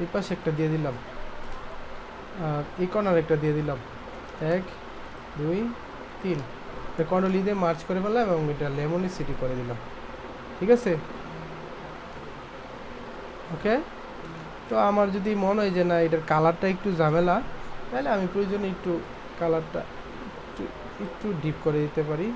এই পাশে একটা দিয়ে দিলাম, আর এই কর্নার একটা দিয়ে দিলাম। 1 2 3 কন্ট্রোল ই দিয়ে মার্চ করে ফেললাম এবং এটা লেমনিসিটি করে দিলাম। ঠিক আছে, ওকে। তো আমার যদি মনে হয় যে না এটার কালারটা একটু ঝামেলা, তাহলে আমি প্রয়োজনে একটু কালারটা একটু একটু ডিপ করে দিতে পারি।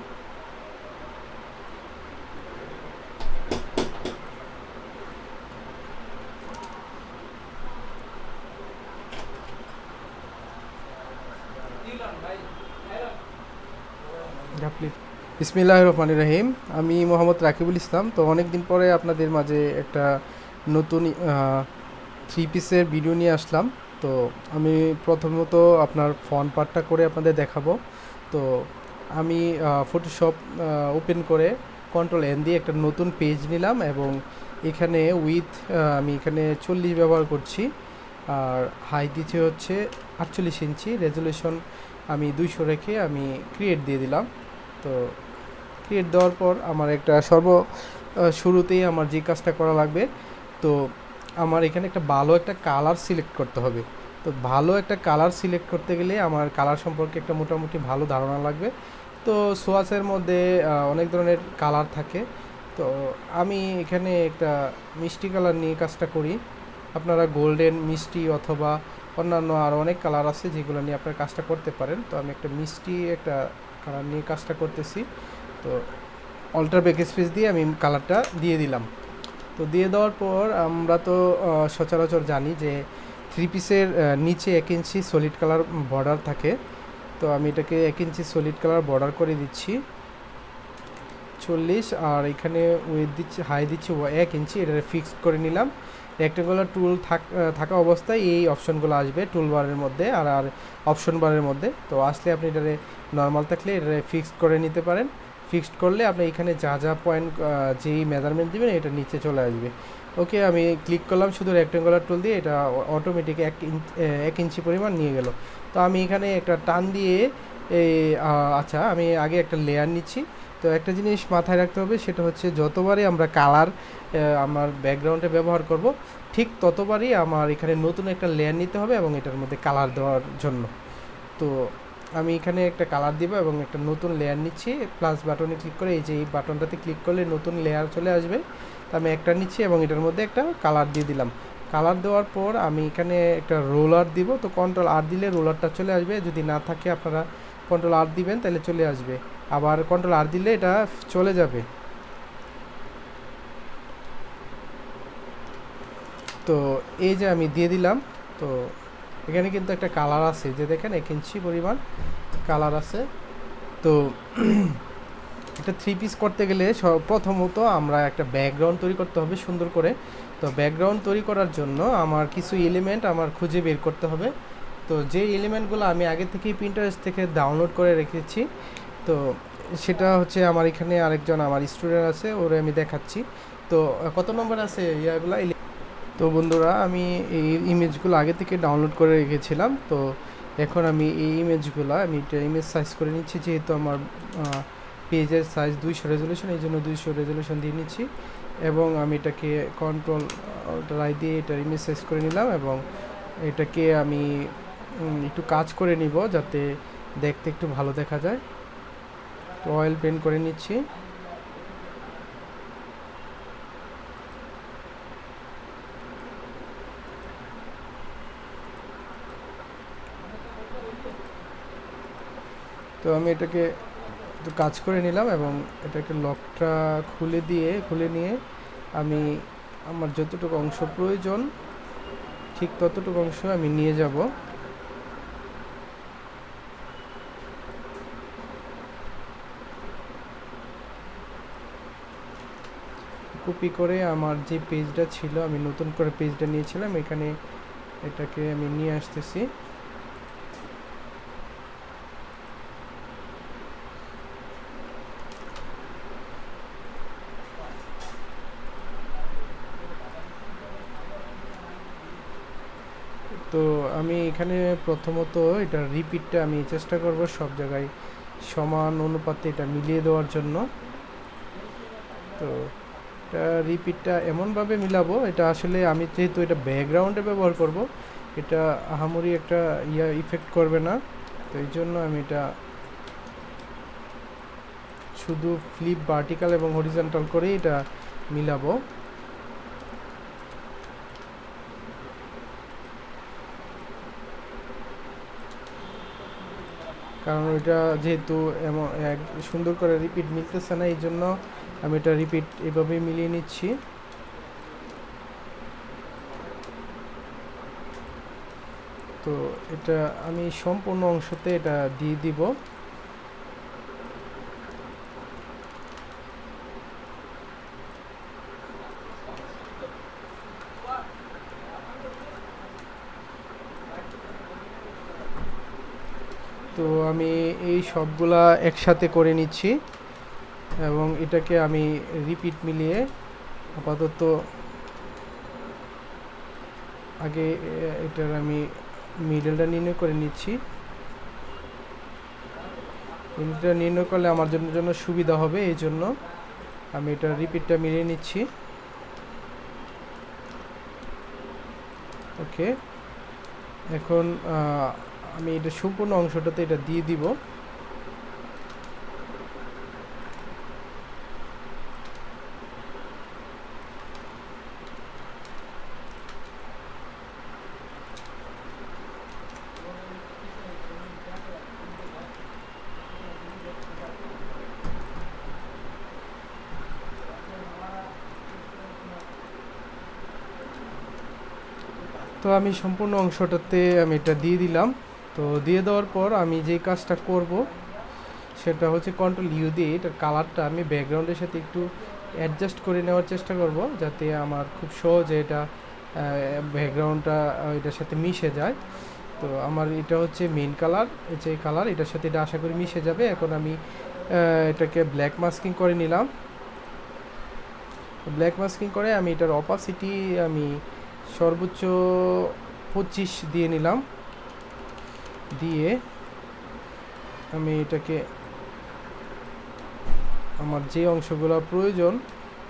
বিসমিল্লাহির রহমানির রহিম। আমি মোহাম্মদ রাকিবুল ইসলাম। তো অনেক দিন পরে আপনাদের মাঝে একটা নতুন থ্রি পিসের ভিডিও নিয়ে আসলাম। তো আমি প্রথমত আপনার ফ্রন্ট পার্টটা করে আপনাদের দেখাবো। তো আমি ফটোশপ ওপেন করে কন্ট্রোল এন দিয়ে একটা নতুন পেজ নিলাম এবং এখানে উইথ আমি এখানে 40 ব্যবহার করছি, আর হাইট দিচ্ছে হচ্ছে 48 ইঞ্চি, রেজলিউশন আমি 200 রেখে আমি ক্রিয়েট দিয়ে দিলাম। তো ক্রিয়েট দেওয়ার পর আমার একটা শুরুতেই আমার যে কাজটা করা লাগবে, তো আমার এখানে একটা ভালো একটা কালার সিলেক্ট করতে হবে। তো ভালো একটা কালার সিলেক্ট করতে গেলে আমার কালার সম্পর্কে একটা মোটামুটি ভালো ধারণা লাগবে। তো সোয়াসের মধ্যে অনেক ধরনের কালার থাকে। তো আমি এখানে একটা মিষ্টি কালার নিয়ে কাজটা করি। আপনারা গোল্ডেন, মিষ্টি অথবা অন্যান্য আরও অনেক কালার আছে যেগুলো নিয়ে আপনার কাজটা করতে পারেন। তো আমি একটা মিষ্টি একটা কালার নিয়ে কাজটা করতেছি। তো অল্টার ব্যাকস্পেস দিয়ে আমি কালারটা দিয়ে দিলাম। তো দিয়ে দেওয়ার পর আমরা তো সচরাচর জানি যে থ্রি পিসের নিচে 1 ইঞ্চি সলিড কালার বর্ডার থাকে। তো আমি এটাকে 1 ইঞ্চি সলিড কালার বর্ডার করে দিচ্ছি 40, আর এখানে উইথ দিচ্ছি, হাই দিচ্ছি 1 ইঞ্চি। এটা ফিক্সড করে নিলাম। রেক্টেঙ্গুলার টুল থাকা অবস্থায় এই অপশনগুলো আসবে টুল বারের মধ্যে আর অপশন বারের মধ্যে। তো আসলে আপনি এটারে নর্মাল থাকলে এটারে ফিক্সড করে নিতে পারেন। ফিক্সড করলে আপনি এখানে যা যা পয়েন্ট যেই মেজারমেন্ট দেবেন এটা নিচে চলে আসবে। ওকে, আমি ক্লিক করলাম শুধু রেক্টেঙ্গুলার টুল দিয়ে, এটা অটোমেটিক 1 ইঞ্চি পরিমাণ নিয়ে গেল। তো আমি এখানে একটা টান দিয়ে আচ্ছা, আমি আগে একটা লেয়ার নিচ্ছি। তো একটা জিনিস মাথায় রাখতে হবে, সেটা হচ্ছে যতবারই আমরা কালার আমার ব্যাকগ্রাউন্ডে ব্যবহার করব, ঠিক ততবারই আমার এখানে নতুন একটা লেয়ার নিতে হবে এবং এটার মধ্যে কালার দেওয়ার জন্য। তো আমি এখানে একটা কালার দিব এবং একটা নতুন লেয়ার নিচ্ছি। প্লাস বাটনে ক্লিক করে এই যে এই বাটনটাতে ক্লিক করলে নতুন লেয়ার চলে আসবে। তো আমি একটা নিচ্ছি এবং এটার মধ্যে একটা কালার দিয়ে দিলাম। কালার দেওয়ার পর আমি এখানে একটা রোলার দিব। তো কন্ট্রোল আর দিলে রোলারটা চলে আসবে, যদি না থাকে আপনারা কন্ট্রোল আর দিবেন তাহলে চলে আসবে, আবার কন্ট্রোল আর দিলে এটা চলে যাবে। তো এই যে আমি দিয়ে দিলাম। তো এখানে কিন্তু একটা কালার আছে, যে দেখেন 1 ইঞ্চি পরিমাণ কালার আছে। তো একটা থ্রি পিস করতে গেলে প্রথমত আমরা একটা ব্যাকগ্রাউন্ড তৈরি করতে হবে সুন্দর করে। তো ব্যাকগ্রাউন্ড তৈরি করার জন্য আমার কিছু এলিমেন্ট আমার খুঁজে বের করতে হবে। তো যে এলিমেন্টগুলো আমি আগে থেকেই প্রিন্টারেস্ট থেকে ডাউনলোড করে রেখেছি, তো সেটা হচ্ছে আমার এখানে আরেকজন আমার স্টুডেন্ট আছে, ওরে আমি দেখাচ্ছি। তো কত নম্বর আছে ইয়াগুলা। তো বন্ধুরা, আমি এই ইমেজগুলো আগে থেকে ডাউনলোড করে রেখেছিলাম। তো এখন আমি এই ইমেজগুলো আমি একটা ইমেজ সাইজ করে নিচ্ছি, যেহেতু আমার পেজের সাইজ 200 রেজলিউশন, এই জন্য 200 রেজলিউশন দিয়ে নিচ্ছি এবং আমি এটাকে কন্ট্রোল আই দিয়ে এটা ইমেজ সাইজ করে নিলাম এবং এটাকে আমি একটু কাজ করে নিব যাতে দেখতে একটু ভালো দেখা যায়। তো অয়েল পেন্ট করে নিচ্ছি। তো আমি এটাকে একটু কাজ করে নিলাম এবং এটাকে লকটা খুলে নিয়ে আমি আমার যতটুকু অংশ প্রয়োজন ঠিক ততটুকু অংশ আমি নিয়ে যাব। কপি করে আমার যে পেজটা ছিল, আমি নতুন করে পেজটা নিয়েছিলাম, এখানে এটাকে আমি নিয়ে আসতেছি। তো আমি এখানে প্রথমত এটা রিপিটটা আমি চেষ্টা করব সব জায়গায় সমান অনুপাতে এটা মিলিয়ে দেওয়ার জন্য। তো রিপিটটা এমনভাবে মিলাবো, এটা আসলে আমি যেহেতু এটা ব্যাকগ্রাউন্ডে ব্যবহার করব, এটা আহামরি একটা ইফেক্ট করবে না। তো এই জন্য আমি এটা শুধু ফ্লিপ ভার্টিক্যাল এবং হরিজন্টাল করেই এটা মিলাবো। কারণ ওইটা যেহেতু এমন সুন্দর করে রিপিট মিলতেছে না, এই জন্য আমি এটা রিপিট এভাবেই মিলিয়ে নিচ্ছি। তো এটা আমি সম্পূর্ণ অংশতে এটা দিয়ে দিব। তো আমি এই সবগুলা একসাথে করে নিচ্ছি এবং এটাকে আমি রিপিট মিলিয়ে আপাতত আগে এটার আমি মিডলটা নির্ণয় করে নিচ্ছি। মিডলটা নির্ণয় করলে আমার জন্য সুবিধা হবে, এই জন্য আমি এটা রিপিটটা মিলিয়ে নিচ্ছি। ওকে, এখন আমি এটা সম্পূর্ণ অংশটাতে এটা দিয়ে দিব। তো আমি সম্পূর্ণ অংশটাতে আমি এটা দিয়ে দিলাম। তো দিয়ে দেওয়ার পর আমি যে কাজটা করব সেটা হচ্ছে কন্ট্রোল ইউ দিয়ে এটার কালারটা আমি ব্যাকগ্রাউন্ডের সাথে একটু অ্যাডজাস্ট করে নেওয়ার চেষ্টা করব, যাতে আমার খুব সহজে এটা ব্যাকগ্রাউন্ডটা এটার সাথে মিশে যায়। তো আমার এটা হচ্ছে মেইন কালার, যে কালার এটার সাথে এটা আশা করি মিশে যাবে। এখন আমি এটাকে ব্ল্যাক মাস্কিং করে নিলাম। ব্ল্যাক মাস্কিং করে আমি এটার অপাসিটি আমি সর্বোচ্চ 25 দিয়ে নিলাম। দিয়ে আমি এটাকে আমার যে অংশগুলো প্রয়োজন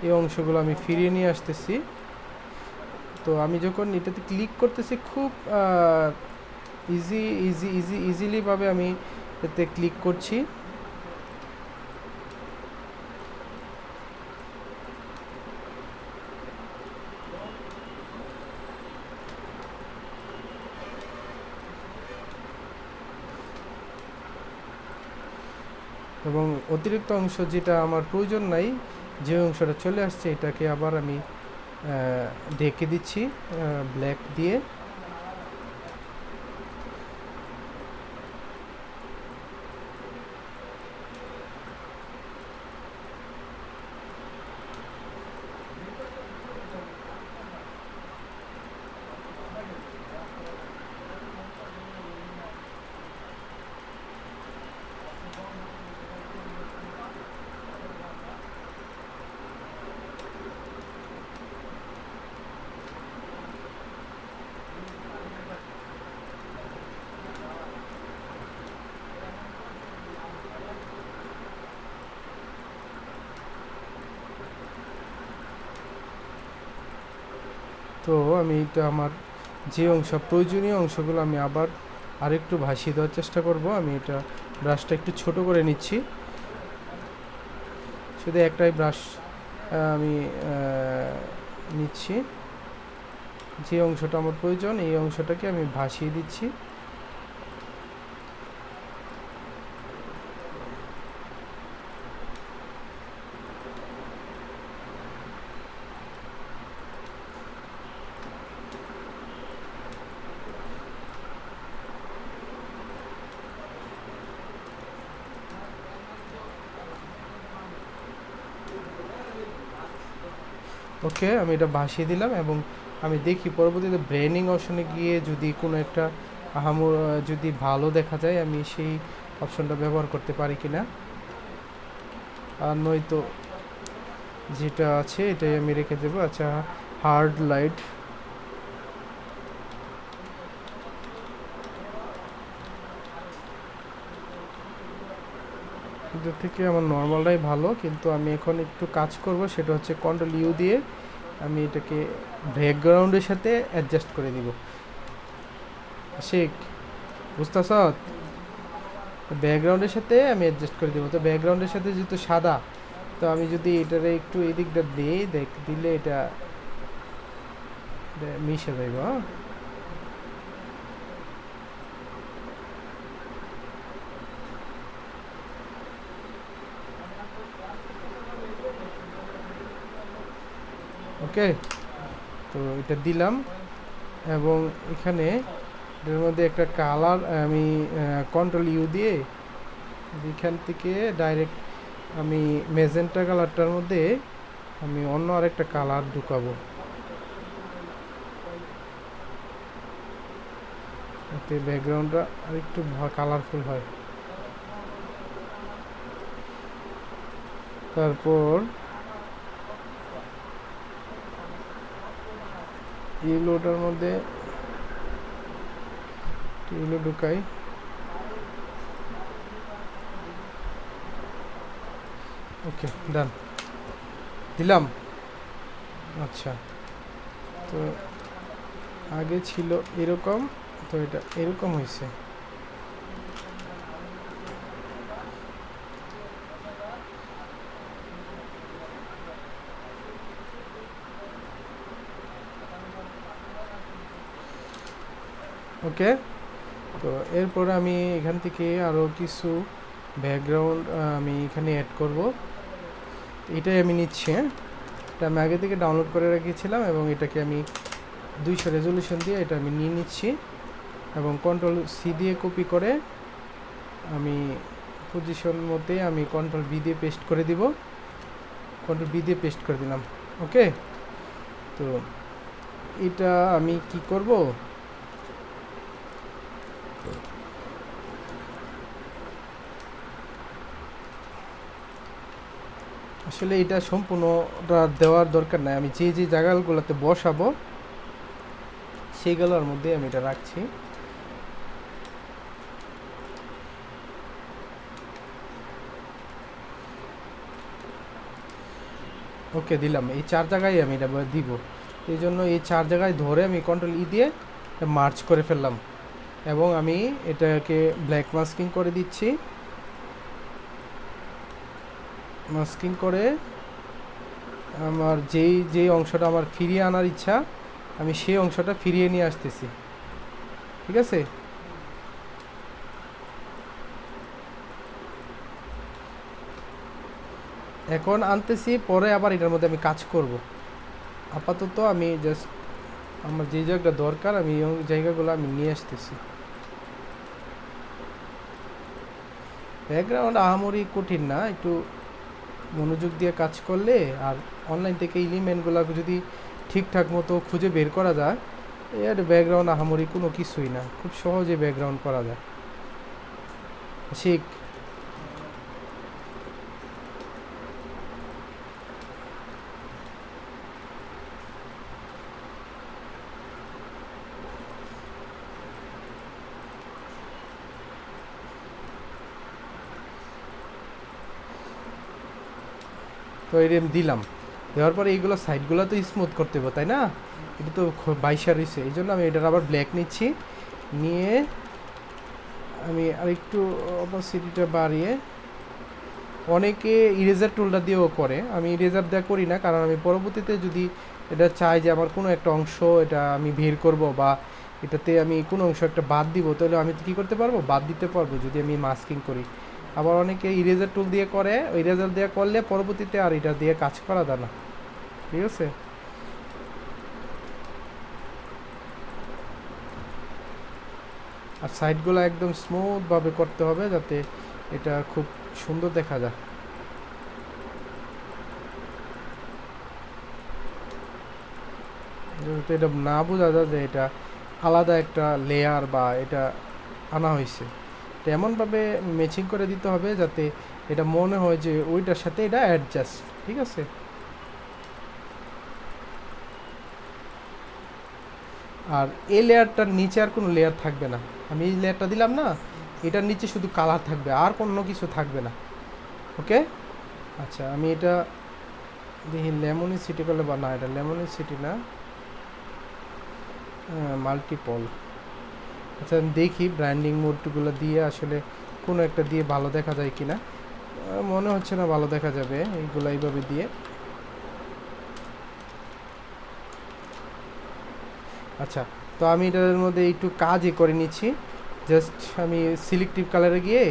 এই অংশগুলো আমি ফিরিয়ে নিয়ে আসতেছি। তো আমি যখন এটাতে ক্লিক করতেছি খুব ইজিলিভাবে আমি এতে ক্লিক করছি। এবং অতিরিক্ত অংশ যেটা আমার প্রয়োজন নাই, যে অংশটা চলে আসছে এটাকে আবার আমি ঢেকে দিচ্ছি ব্ল্যাক দিয়ে। তো আমি এটা আমার যে প্রয়োজনীয় অংশগুলো আমি আবার আরেকটু ভাসিয়ে দেওয়ার চেষ্টা করব। আমি এটা ব্রাশটা একটু ছোট করে নিচ্ছি, শুধু একটাই ব্রাশ আমি নিচ্ছি। যে অংশটা আমার প্রয়োজন এই অংশটাকে আমি ভাসিয়ে দিচ্ছি। ওকে, আমি এটা ভাসিয়ে দিলাম এবং আমি দেখি পরবর্তীতে ব্রেন্ডিং অপশনে গিয়ে যদি কোনো একটা যদি ভালো দেখা যায় আমি সেই অপশনটা ব্যবহার করতে পারি কিনা। আর নয়তো যেটা আছে এটাই আমি রেখে দেবো। আচ্ছা, হার্ড লাইট, এটার থেকে আমার নর্মালটাই ভালো, কিন্তু আমি এখন একটু কাজ করব, সেটা হচ্ছে কন্ট্রোল ইউ দিয়ে আমি এটাকে ব্যাকগ্রাউন্ডের সাথে অ্যাডজাস্ট করে দিব। শেখ, বুঝতেছ? ব্যাকগ্রাউন্ডের সাথে আমি অ্যাডজাস্ট করে দিব। তো ব্যাকগ্রাউন্ডের সাথে যেহেতু সাদা, তো আমি যদি এটারে একটু এই দিকটা দিই, দিলে এটা মিশে যাইব। হ্যাঁ, ওকে। তো এটা দিলাম, এবং এখানে এটার মধ্যে একটা কালার আমি কন্ট্রোল ইউ দিয়ে এখান থেকে ডাইরেক্ট আমি মেজেন্টা কালারটার মধ্যে আমি অন্য আরেকটা কালার ঢুকাবো, যাতে ব্যাকগ্রাউন্ডটা আরেকটু কালারফুল হয়। তারপর ইয়েলোটার মধ্যে ইয়েলো ঢুকাই। ওকে, ডান, দিলাম। আচ্ছা, তো আগে ছিল এরকম, তো এটা এরকম হয়েছে। ওকে, তো এরপর আমি এখান থেকে আরও কিছু ব্যাকগ্রাউন্ড আমি এখানে অ্যাড করব। এটাই আমি নিচ্ছি। হ্যাঁ, এটা আমি আগে থেকে ডাউনলোড করে রেখেছিলাম, এবং এটাকে আমি 200 রেজলিউশন দিয়ে এটা আমি নিয়ে নিচ্ছি, এবং কন্ট্রোল সি দিয়ে কপি করে আমি পজিশন মধ্যে আমি কন্ট্রোল বি দিয়ে পেস্ট করে দিব। কন্ট্রোল বি দিয়ে পেস্ট করে দিলাম। ওকে, তো এটা আমি কি করব, আসলে এটা সম্পূর্ণটা দেওয়ার দরকার নাই, আমি যে যে জায়গাগুলোতে বসাবো সেইগুলোর মধ্যে আমি এটা রাখছি। ওকে, দিলাম। এই 4 জায়গায় আমি এটা দিব, এই জন্য এই 4 জায়গায় ধরে আমি কন্ট্রোল ই দিয়ে মার্চ করে ফেললাম, এবং আমি এটাকে ব্ল্যাক মাস্কিং করে দিচ্ছি। মাস্কিং করে আমার যেই অংশটা আমার ফিরিয়ে আনার ইচ্ছা, আমি সেই অংশটা ফিরিয়ে নিয়ে আসতেছি। ঠিক আছে, এখন আনতেছি, পরে আবার এটার মধ্যে আমি কাজ করব। আপাতত আমি জাস্ট আমার যে জায়গাটা দরকার আমি এই জায়গাগুলো আমি নিয়ে আসতেছি। ব্যাকগ্রাউন্ড আহামরি কঠিন না, একটু মনোযোগ দিয়ে কাজ করলে, আর অনলাইন থেকে এলিমেন্টগুলো যদি ঠিকঠাক মতো খুঁজে বের করা যায়, এর ব্যাকগ্রাউন্ড আহামরি কোনো কিছুই না, খুব সহজে ব্যাকগ্রাউন্ড করা যায়। শিখ, তো এরম দিলাম। দেওয়ার পরে এইগুলো সাইডগুলো তো স্মুথ করতে হবে, তাই না? এটা তো বাইশা রয়েছে, এই জন্য আমি এটার আবার ব্ল্যাক নিচ্ছি, নিয়ে আমি আরেকটু অপাসিটিটা বাড়িয়ে, অনেকে ইরেজার টুলটা দিয়েও করে, আমি ইরেজার দেওয়া করি না, কারণ আমি পরবর্তীতে যদি এটা চাই যে আমার কোনো একটা অংশ এটা আমি বের করব, বা এটাতে আমি কোনো অংশ একটা বাদ দিব, তাহলে আমি কী করতে পারবো, বাদ দিতে পারবো যদি আমি মাস্কিং করি। আবার অনেকে ইরেজার টুল দিয়ে করে, ইরেজার দিয়ে করলে পরবর্তীতে আর এটা দিয়ে কাজ করা যায় না। ঠিক আছে, আর সাইডগুলো একদম স্মুথভাবে করতে হবে, যাতে এটা খুব সুন্দর দেখা যায়। যাতে এটা না বোঝা যায় যে এটা আলাদা একটা লেয়ার বা এটা আনা হয়েছে, তো এমনভাবে ম্যাচিং করে দিতে হবে যাতে এটা মনে হয় যে ওইটার সাথে এটা অ্যাডজাস্ট। ঠিক আছে, আর এই লেয়ারটার নিচে আর কোনো লেয়ার থাকবে না। আমি এই লেয়ারটা দিলাম না, এটার নিচে শুধু কালার থাকবে, আর কোনো কিছু থাকবে না। ওকে। আচ্ছা আমি এটা দেখি লেমনি সিটি করলে, বা না এটা লেমনি সিটি না, মাল্টিপল। আচ্ছা আমি দেখি ব্র্যান্ডিং মোডগুলো দিয়ে আসলে কোনো একটা দিয়ে ভালো দেখা যায় কিনা। মনে হচ্ছে না ভালো দেখা যাবে এইগুলো এইভাবে দিয়ে। আচ্ছা, তো আমি এটার মধ্যে একটু কাজই করে নিচ্ছি। জাস্ট আমি সিলেক্টিভ কালারে গিয়ে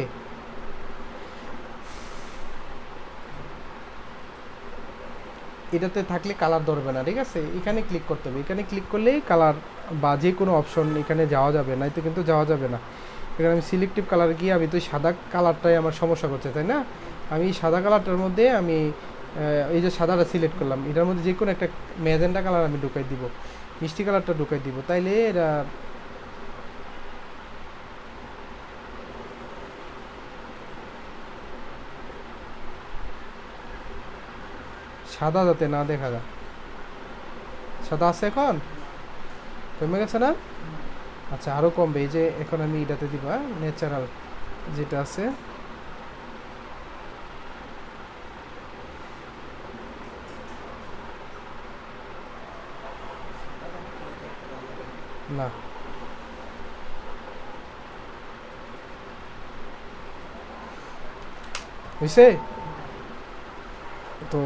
এটাতে থাকলে কালার ধরবে না, ঠিক আছে? এখানে ক্লিক করতে হবে, এখানে ক্লিক করলেই কালার বা যে কোনো অপশন এখানে যাওয়া যাবে, নাই তো কিন্তু যাওয়া যাবে না। এখানে আমি সিলেক্টিভ কালার গিয়ে, আমি তো সাদা কালারটাই আমার সমস্যা করছে, তাই না? আমি সাদা কালারটার মধ্যে আমি এই যে সাদাটা সিলেক্ট করলাম, এটার মধ্যে যে কোনো একটা ম্যাজেন্টা কালার আমি ঢুকাই দিব, মিষ্টি কালারটা ঢুকাই দিব, তাইলে এটা সাদা যাতে না দেখা যায়। সাদা আছে এখন? কমে গেছে না? আচ্ছা আরও কমবে। এই যে এখন আমি এটাতে দিব, ন্যাচারাল যেটা আছে, না হয়েছে। তো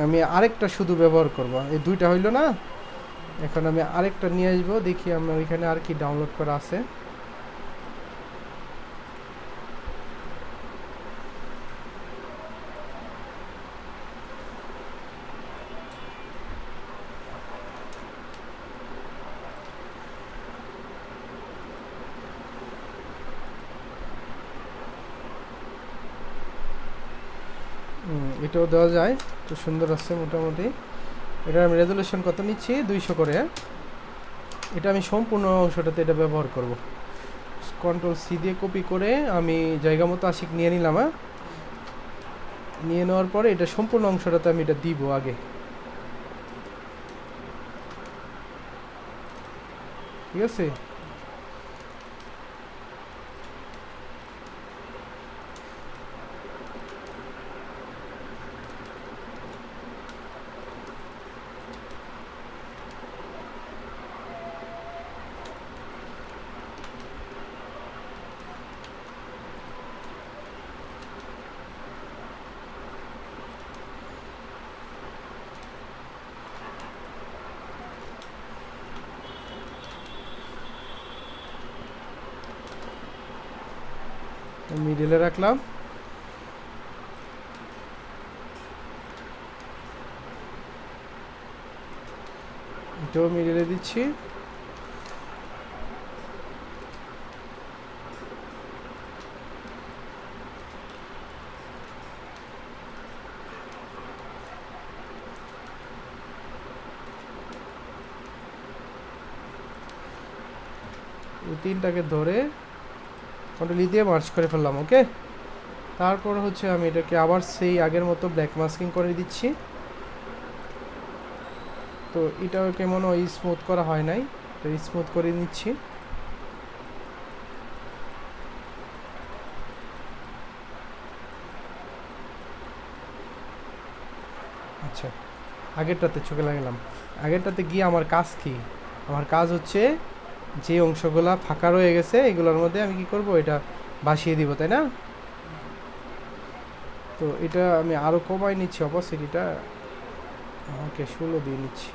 আমি আরেকটা শুধু ব্যবহার করব, এই দুইটা হইল না। এখন আমি আরেকটা নিয়ে আসবো, দেখি আমার ওইখানে আর কি ডাউনলোড করা আছে। এটাও দেওয়া যায়, তো সুন্দর আছে মোটামুটি। এটা আমি রেজলিউশন কত নিচ্ছি, 200 করে। এটা আমি সম্পূর্ণ অংশটাতে এটা ব্যবহার করব। কন্ট্রোল সি দিয়ে কপি করে আমি জায়গা মতো আশিক নিয়ে নিলাম। নিয়ে নেওয়ার পরে এটা সম্পূর্ণ অংশটাতে আমি এটা দিব আগে, ঠিক আছে? মিডিলে রাখলাম, এটাও মিডিলে দিচ্ছি। এই তিনটাকে ধরে কন্ট্রোল ই দিয়ে মার্চ করে ফেললাম, ওকে। তারপর হচ্ছে আমি এটাকে আবার সেই আগের মতো ব্ল্যাক মাস্কিং করে দিচ্ছি। তো এটাও কেমন ওই স্মুথ করা হয় নাই, তো স্মুথ করে নিচ্ছি। আচ্ছা আগেরটাতে চোখে লাগালাম। আগেরটাতে গিয়ে আমার কাজ কি? আমার কাজ হচ্ছে যে অংশগুলা ফাঁকা রয়ে গেছে এগুলোর মধ্যে আমি কি করব, এটা বাসিয়ে দিব, তাই না? তো এটা আমি আরও কমাই নিচ্ছি অপসিটিটা, ওকে 16 দিয়ে নিচ্ছি।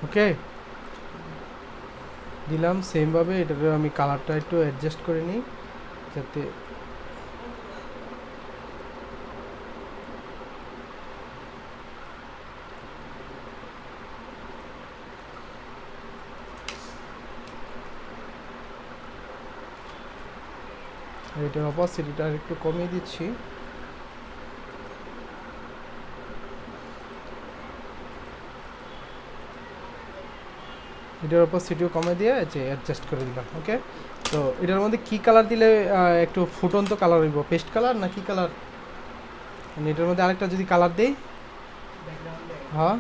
ওকে, দিলাম সেমভাবে। এটাকে আমি কালারটা একটু অ্যাডজাস্ট করে নিই যাতে এটার অপাসিটিটা একটু কমিয়ে দিচ্ছি। এটার অপাসিটিও কমিয়ে দিয়ে যে অ্যাডজাস্ট করে দিলাম। ওকে, তো এটার মধ্যে কি কালার দিলে একটু ফুটন্ত কালার হইব? পেস্ট কালার না কি কালার? মানে এটার মধ্যে আরেকটা যদি কালার দেই, হ্যাঁ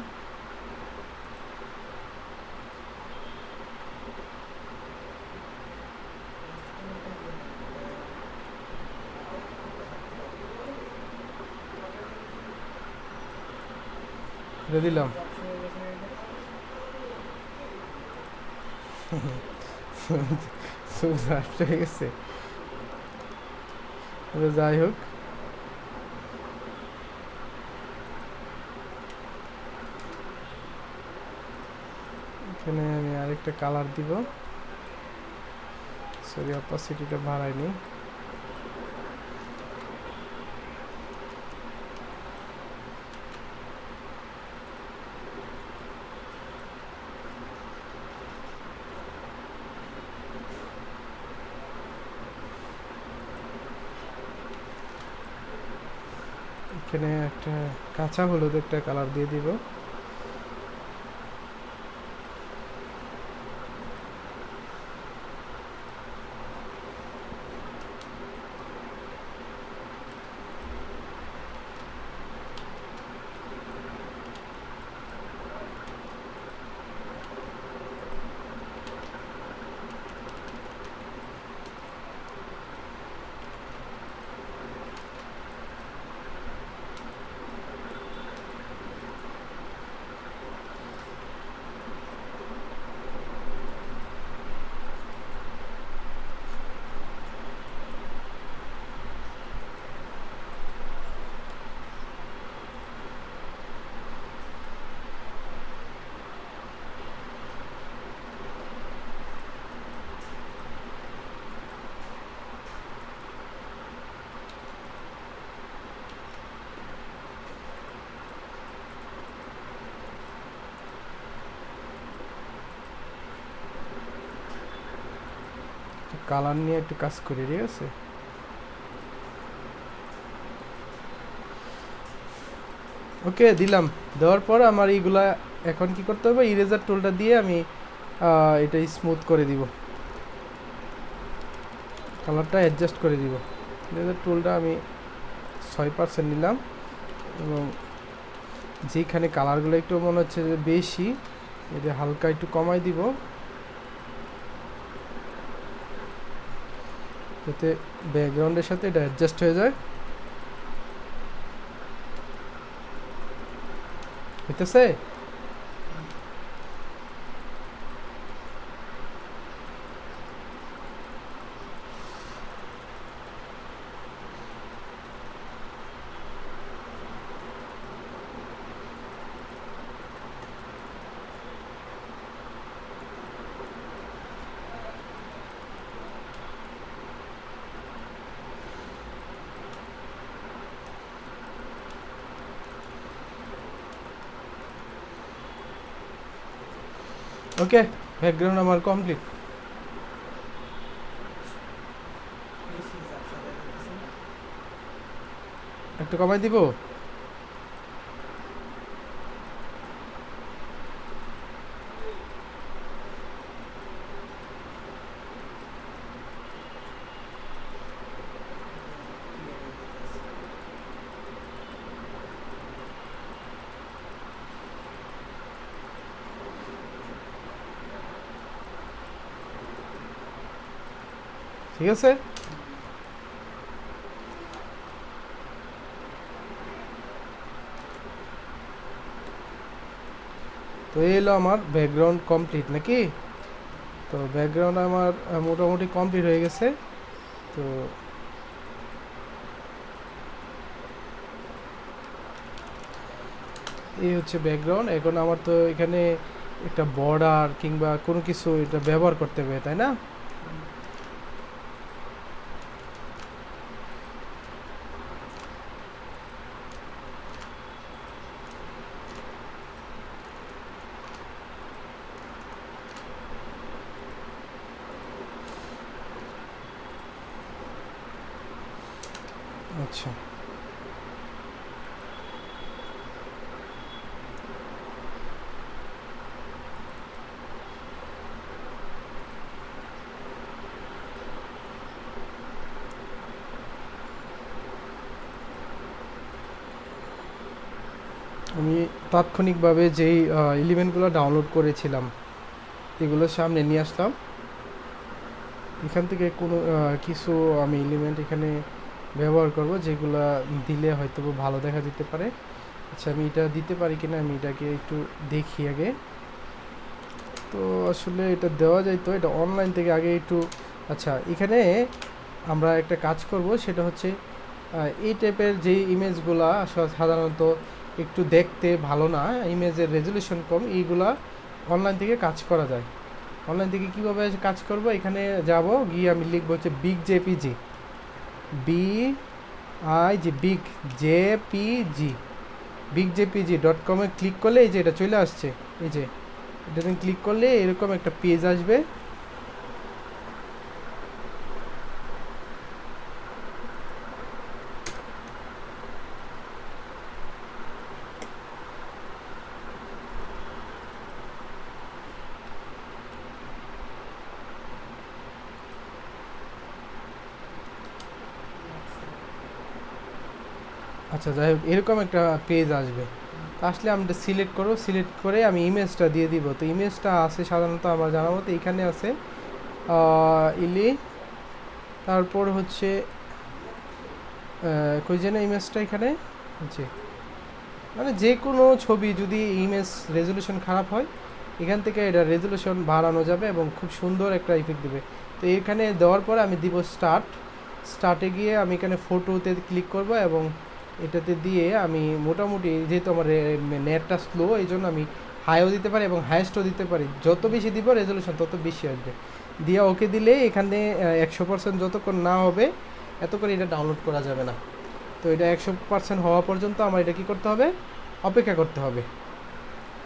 এটা দিলাম। হয়ে গেছে। যাই হোক, এখানে আমি আরেকটা কালার দিব। সরি, অপাসিটিটা বাড়াইনি। এখানে একটা কাঁচা হলুদ একটা কালার দিয়ে দিব। কালার নিয়ে একটু কাজ করি, ঠিক আছে? ওকে, দিলাম। দেওয়ার পর আমার এইগুলা এখন কি করতে হবে, ইরেজার টুলটা দিয়ে আমি এটা স্মুথ করে দিব, কালারটা অ্যাডজাস্ট করে দিব। ইরেজার টুলটা আমি 6% নিলাম এবং যেখানে কালারগুলো একটু মনে হচ্ছে যে বেশি, এটা হালকা একটু কমাই দিব যাতে ব্যাকগ্রাউন্ডের সাথে এটা অ্যাডজাস্ট হয়ে যায়। হইতেছে? ওকে, ব্যাকগ্রাউন্ড আমার কমপ্লিট। একটু কমাই দিব। ঠিক আছে, তো এই হলো আমার ব্যাকগ্রাউন্ড কমপ্লিট নাকি? তো ব্যাকগ্রাউন্ড আমার মোটামুটি কমপ্লিট হয়ে গেছে। তো এই হচ্ছে ব্যাকগ্রাউন্ড। এখন আমার তো এখানে একটা বর্ডার কিংবা কোনো কিছু এটা ব্যবহার করতে হবে, তাই না? আচ্ছা, আমি তাৎক্ষণিকভাবে যেই এলিমেন্টগুলো ডাউনলোড করেছিলাম এগুলো সামনে নিয়ে আসলাম। এখান থেকে কোনো কিছু আমি এলিমেন্ট এখানে ব্যবহার করব যেগুলো দিলে হয়তো ভালো দেখা যেতে পারে। আচ্ছা, আমি এটা দিতে পারি কিনা আমি এটাকে একটু দেখি আগে। তো আসলে এটা দেওয়া যায়, তো এটা অনলাইন থেকে আগে একটু। আচ্ছা, এখানে আমরা একটা কাজ করব, সেটা হচ্ছে এই টাইপের যে ইমেজগুলা সাধারণত একটু দেখতে ভালো না, ইমেজের রেজলিউশন কম, এইগুলা অনলাইন থেকে কাজ করা যায়। অনলাইন থেকে কীভাবে কাজ করব, এখানে যাব, গিয়ে আমি লিখবো হচ্ছে big JPG, big JPG, bigjpg.com click করলে এই যে এটা চলে আসছে। এই যে এটাতে ক্লিক করলে এরকম একটা পেজ আসবে। আচ্ছা, যাই হোক, এরকম একটা পেজ আসবে। আসলে আমি সিলেক্ট করব, সিলেক্ট করে আমি ইমেজটা দিয়ে দিব। তো ইমেজটা আছে সাধারণত আমার জানার মতো এখানে আছে ইলি, তারপর হচ্ছে কই যেন ইমেজটা এখানে, জি, মানে যে কোনো ছবি যদি ইমেজ রেজলিউশন খারাপ হয় এখান থেকে এটা রেজলিউশন বাড়ানো যাবে এবং খুব সুন্দর একটা ইফেক্ট দেবে। তো এখানে দেওয়ার পরে আমি দিব স্টার্টে গিয়ে আমি এখানে ফটোতে ক্লিক করব এবং এটাতে দিয়ে আমি মোটামুটি, যেহেতু আমার নেটটা স্লো, এই জন্য আমি হাইও দিতে পারি এবং হাইয়েস্টও দিতে পারি। যত বেশি দিব রেজলিউশন তত বেশি আসবে। দিয়ে ওকে দিলে এখানে 100% যতক্ষণ না হবে এত করে এটা ডাউনলোড করা যাবে না। তো এটা 100% হওয়া পর্যন্ত আমার এটা কী করতে হবে, অপেক্ষা করতে হবে।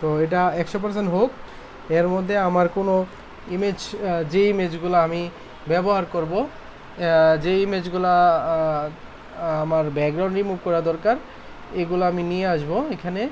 তো এটা 100% হোক, এর মধ্যে আমার কোনো ইমেজ, যে ইমেজগুলো আমি ব্যবহার করব, যে ইমেজগুলো আমার ব্যাকগ্রাউন্ড রিমুভ করা দরকার, এগুলো আমি নিয়ে আসব এখানে।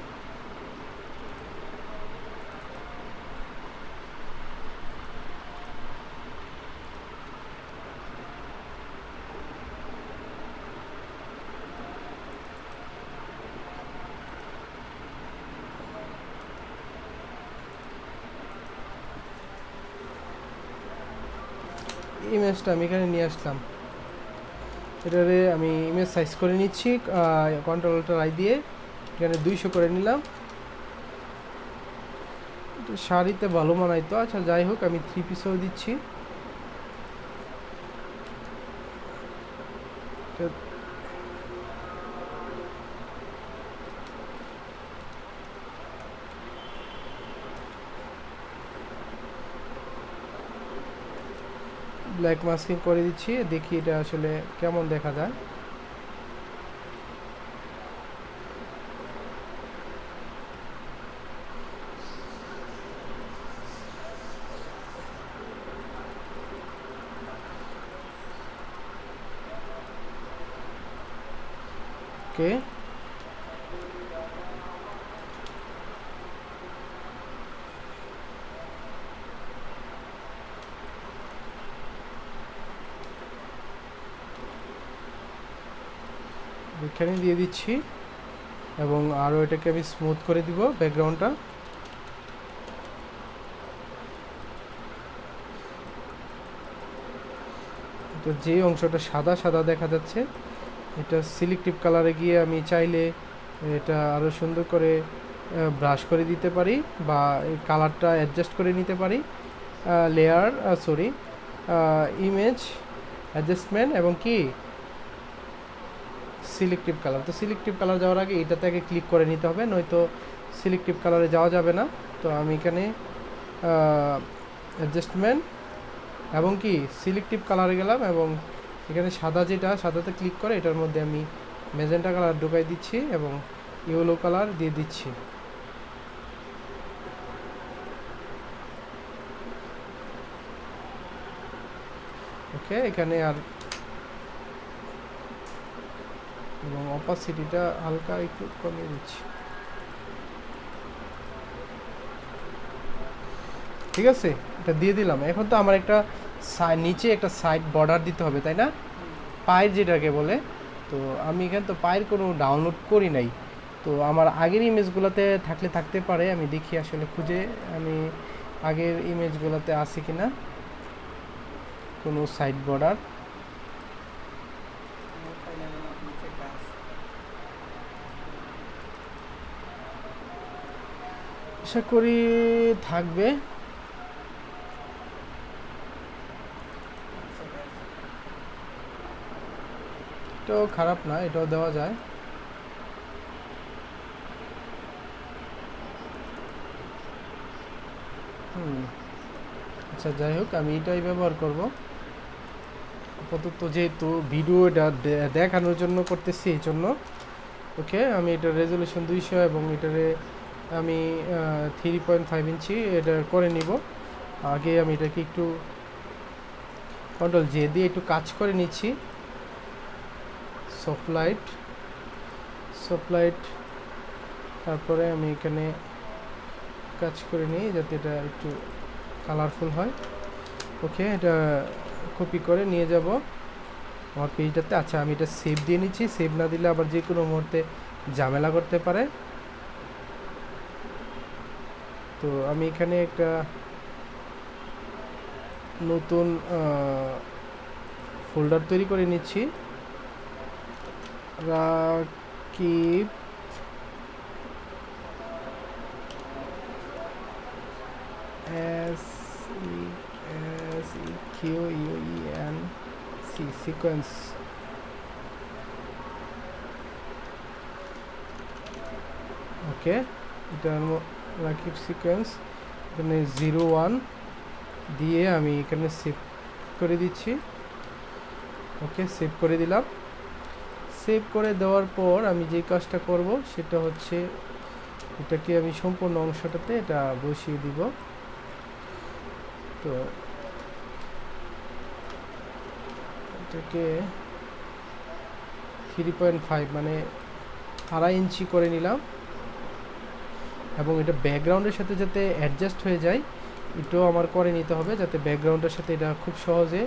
ইমেজটা আমি এখানে নিয়ে আসলাম, এটারে আমি ইমেজ সাইজ করে নিচ্ছি কন্ট্রোল-আই দিয়ে, এখানে 200 করে নিলাম। শাড়িতে ভালো মানাইতো। আচ্ছা, যাই হোক, আমি 3 পিসও দিচ্ছি। ব্ল্যাক মাস্কিং করে দিচ্ছি, দেখি এটা আসলে কেমন দেখা যায়। ওকে, এখানে দিয়ে দিচ্ছি এবং আরও এটাকে আমি স্মুথ করে দিব ব্যাকগ্রাউন্ডটা। তো যে অংশটা সাদা সাদা দেখা যাচ্ছে, এটা সিলেক্টিভ কালারে গিয়ে আমি চাইলে এটা আরও সুন্দর করে ব্রাশ করে দিতে পারি বা এই কালারটা অ্যাডজাস্ট করে নিতে পারি। লেয়ার, সরি, ইমেজ অ্যাডজাস্টমেন্ট এবং কি সিলেক্টিভ কালার। তো সিলেক্টিভ কালার যাওয়ার আগে এটাতে আগে ক্লিক করে নিতে হবে, নয়তো সিলেক্টিভ কালারে যাওয়া যাবে না। তো আমি এখানে অ্যাডজাস্টমেন্ট এবং কি সিলেক্টিভ কালারে গেলাম, এবং এখানে সাদা যেটা, সাদাতে ক্লিক করে এটার মধ্যে আমি ম্যাজেন্টা কালার ঢুকাই দিচ্ছি এবং ইয়েলো কালার দিয়ে দিচ্ছি। ওকে, এখানে আর এবং অপাসিটিটা হালকা একটু কমিয়ে দিচ্ছি। ঠিক আছে, এটা দিয়ে দিলাম। এখন তো আমার একটা নিচে একটা সাইড বর্ডার দিতে হবে, তাই না? পায়ের যেটাকে বলে। তো আমি এখানে তো পায়ের কোনো ডাউনলোড করি নাই, তো আমার আগের ইমেজগুলোতে থাকলে থাকতে পারে, আমি দেখি আসলে খুঁজে আমি আগের ইমেজগুলোতে আছে কিনা কোনো সাইড বর্ডার। আশা করি থাকবে। এটাও খারাপ না, এটাও দেওয়া যায়। আচ্ছা, যাই হোক, আমি এটাই ব্যবহার করব আপাতত, যেহেতু ভিডিওটা দেখানোর জন্য করতেছি এই জন্য। ওকে, আমি এটার রেজলিউশন 200 এবং এটারে আমি 3.5 ইঞ্চি এটা করে নিব। আগে আমি এটাকে একটু কন্ট্রোল জে দিয়ে একটু কাজ করে নিচ্ছি। সফট লাইট, তারপরে আমি এখানে কাজ করে নিই যাতে এটা একটু কালারফুল হয়। ওকে, এটা কপি করে নিয়ে যাব আমার পেজটাতে। আচ্ছা, আমি এটা সেভ দিয়ে নিচ্ছি, সেভ না দিলে আবার যে কোনো মুহূর্তে ঝামেলা করতে পারে। তো আমি এখানে একটা নতুন ফোল্ডার তৈরি করে নিচ্ছি, রাকিব সিকোয়েন্স। ওকে, এটা রাকিব সিকোয়েন্স, এখানে 01 দিয়ে আমি এখানে সেভ করে দিচ্ছি। ওকে, সেভ করে দিলাম। সেভ করে দেওয়ার পর আমি যে কাজটা করব সেটা হচ্ছে এটাকে আমি সম্পূর্ণ অংশটাতে এটা বসিয়ে দিব। তো এটাকে 3.5 মানে 2.5 ইঞ্চি করে নিলাম, এবং এটা ব্যাকগ্রাউন্ডের সাথে যাতে অ্যাডজাস্ট হয়ে যায় এটাও আমার করে নিতে হবে, যাতে ব্যাকগ্রাউন্ডের সাথে এটা খুব সহজে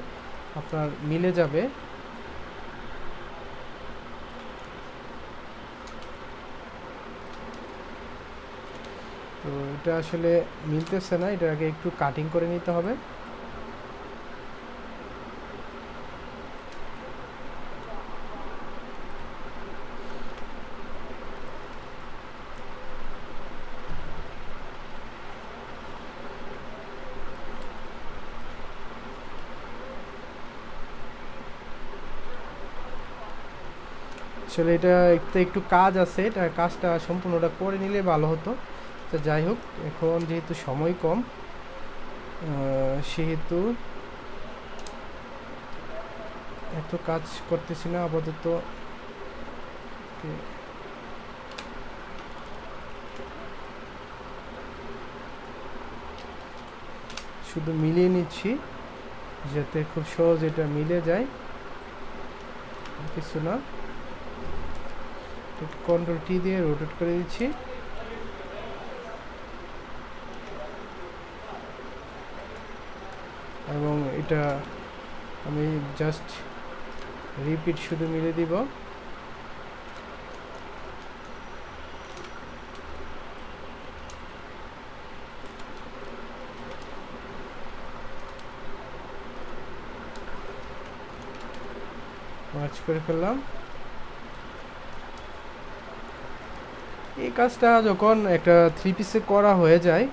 আপনার মিলে যাবে। তো এটা আসলে মিলতেছে না, এটা আগে একটু কাটিং করে নিতে হবে। আসলে এটা একটু কাজ আছে, এটা কাজটা সম্পূর্ণটা করে নিলে ভালো হতো। তো যাই হোক, এখন যেহেতু সময় কম সেহেতু এত কাজ করতেছি না আপাতত। শুধু মিলিয়ে নিচ্ছি যাতে খুব সহজ এটা মিলে যায়, কিছু না। কন্ট্রোল টি দিয়ে রোটেট করে দিচ্ছি। এবং এটা আমি জাস্ট রিপিট শুধু মিলে দিব। মার্চ করে ফেললাম। এই কাজটা যখন একটা 3 পিসে করা হয়ে যায়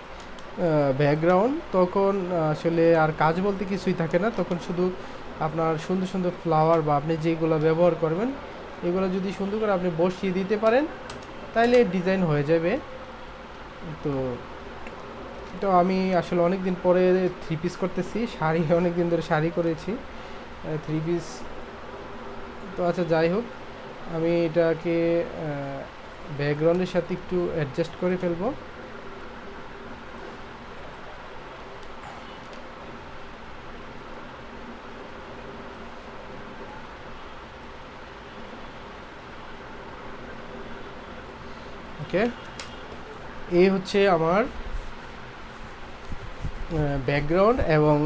ব্যাকগ্রাউন্ড, তখন আসলে আর কাজ বলতে কিছুই থাকে না। তখন শুধু আপনার সুন্দর সুন্দর ফ্লাওয়ার বা আপনি যেগুলো ব্যবহার করবেন এগুলো যদি সুন্দর করে আপনি বসিয়ে দিতে পারেন তাহলে ডিজাইন হয়ে যাবে। তো তো আমি আসলে অনেক দিন পরে থ্রি পিস করতেছি, শাড়ি অনেক দিন ধরে শাড়ি করেছি, থ্রি পিস। তো আচ্ছা যাই হোক, আমি এটাকে ব্যাকগ্রাউন্ডের সাথে একটু অ্যাডজাস্ট করে ফেলবো। ওকে, এই হচ্ছে আমার ব্যাকগ্রাউন্ড এবং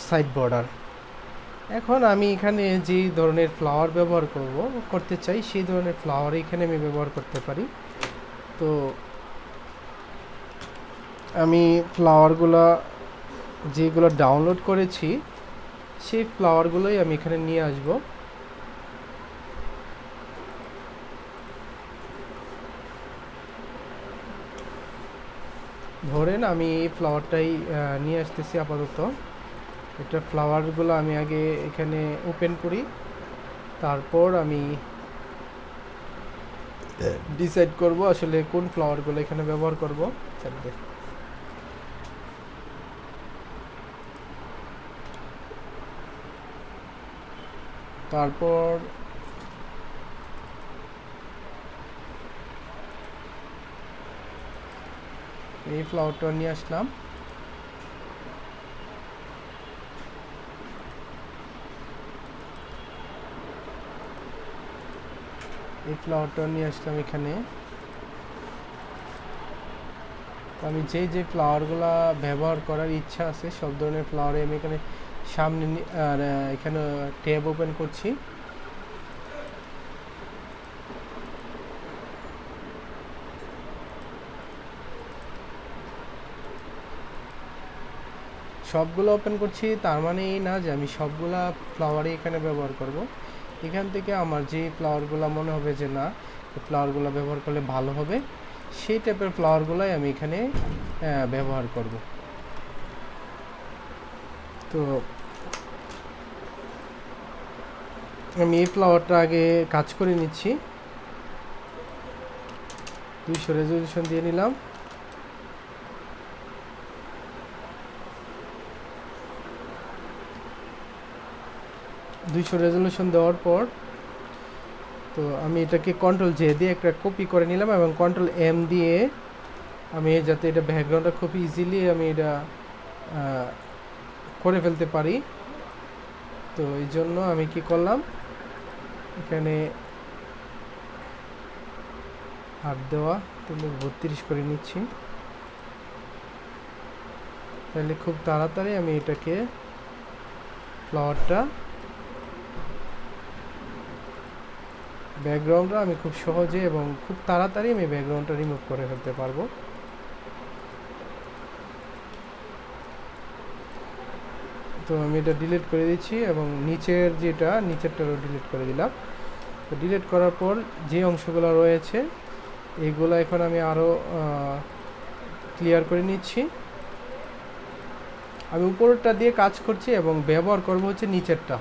সাইড বর্ডার। এখন আমি এখানে যেই ধরনের ফ্লাওয়ার ব্যবহার করতে চাই, সেই ধরনের ফ্লাওয়ার এখানে আমি ব্যবহার করতে পারি। তো আমি ফ্লাওয়ারগুলো যেগুলো ডাউনলোড করেছি, সেই ফ্লাওয়ারগুলোই আমি এখানে নিয়ে আসব। ধরেন আমি এই ফ্লাওয়ারটাই নিয়ে আসতেছি আপাতত। এটা ফ্লাওয়ারগুলো আমি আগে এখানে ওপেন করি, তারপর আমি ডিসাইড করব আসলে কোন ফ্লাওয়ারগুলো এখানে ব্যবহার করব। তারপর এই ফ্লাওয়ারটা নিয়ে আসলাম। এই ফ্লাওয়ারটা নিয়ে আসলাম এখানে। আমি যে ফ্লাওয়ারগুলো ব্যবহার করার ইচ্ছা আছে, সব ধরনের ফ্লাওয়ারে আমি এখানে সামনে আর এখানে ট্যাব ওপেন করছি। সবগুলো ওপেন করছি, তার মানে এই না যে আমি সবগুলা ফ্লাওয়ারই এখানে ব্যবহার করব। এখান থেকে আমার যে ফ্লাওয়ারগুলো মনে হবে যে না, ফ্লাওয়ারগুলো ব্যবহার করলে ভালো হবে, সেই টাইপের ফ্লাওয়ারগুলোই আমি এখানে ব্যবহার করব। তো আমি এই ফ্লাওয়ারটা আগে কাজ করে নিচ্ছি। 200 রেজলিউশন দিয়ে নিলাম। রেজলিউশন দেওয়ার পর তো আমি এটাকে কন্ট্রোল জে দিয়ে একটা কপি করে নিলাম এবং কন্ট্রোল এম দিয়ে আমি যাতে এটা ব্যাকগ্রাউন্ডটা খুব ইজিলি আমি এটা করে ফেলতে পারি। তো এই জন্য আমি কি করলাম, এখানে হাত দেওয়া 32 করে নিচ্ছি, তাহলে খুব তাড়াতাড়ি আমি এটাকে ফ্লাওয়ারটা ব্যাকগ্রাউন্ডটা আমি খুব সহজে এবং খুব তাড়াতাড়ি আমি ব্যাকগ্রাউন্ডটা রিমুভ করে ফেলতে পারবো। তো আমি এটা ডিলিট করে দিচ্ছি এবং নিচেরটারও ডিলিট করে দিলাম। তো ডিলিট করার পর যে অংশগুলো রয়েছে এগুলো এখন আমি আরও ক্লিয়ার করে নিচ্ছি। আমি উপরেরটা দিয়ে কাজ করছি এবং ব্যবহার করব হচ্ছে নিচেরটা,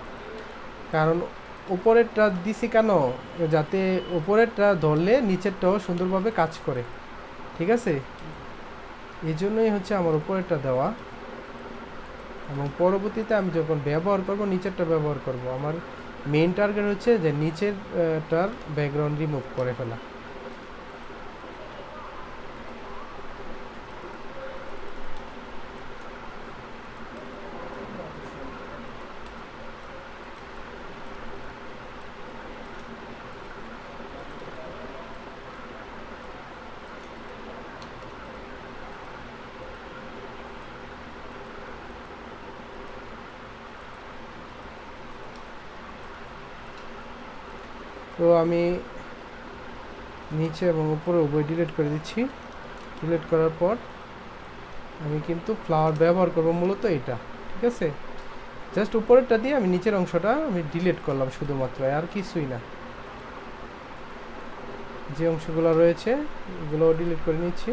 কারণ উপরেরটা দিছি কেন, যাতে উপরেরটা ধরলে নিচেরটাও সুন্দরভাবে কাজ করে। ঠিক আছে, এই জন্যই হচ্ছে আমার উপরেরটা দেওয়া, এবং পরবর্তীতে আমি যখন ব্যবহার করব নিচেরটা ব্যবহার করব। আমার মেইন টার্গেট হচ্ছে যে নিচেরটার ব্যাকগ্রাউন্ড রিমুভ করে ফেলা। তো আমি নিচে এবং উপরে উভয় ডিলিট করে দিচ্ছি। ডিলিট করার পর আমি কিন্তু ফ্লাওয়ার ব্যবহার করব মূলত এটা। ঠিক আছে, জাস্ট উপরেরটা দিয়ে আমি নিচের অংশটা আমি ডিলিট করলাম শুধুমাত্র, আর কিছুই না। যে অংশগুলো রয়েছে এগুলো ডিলিট করে নিচ্ছি।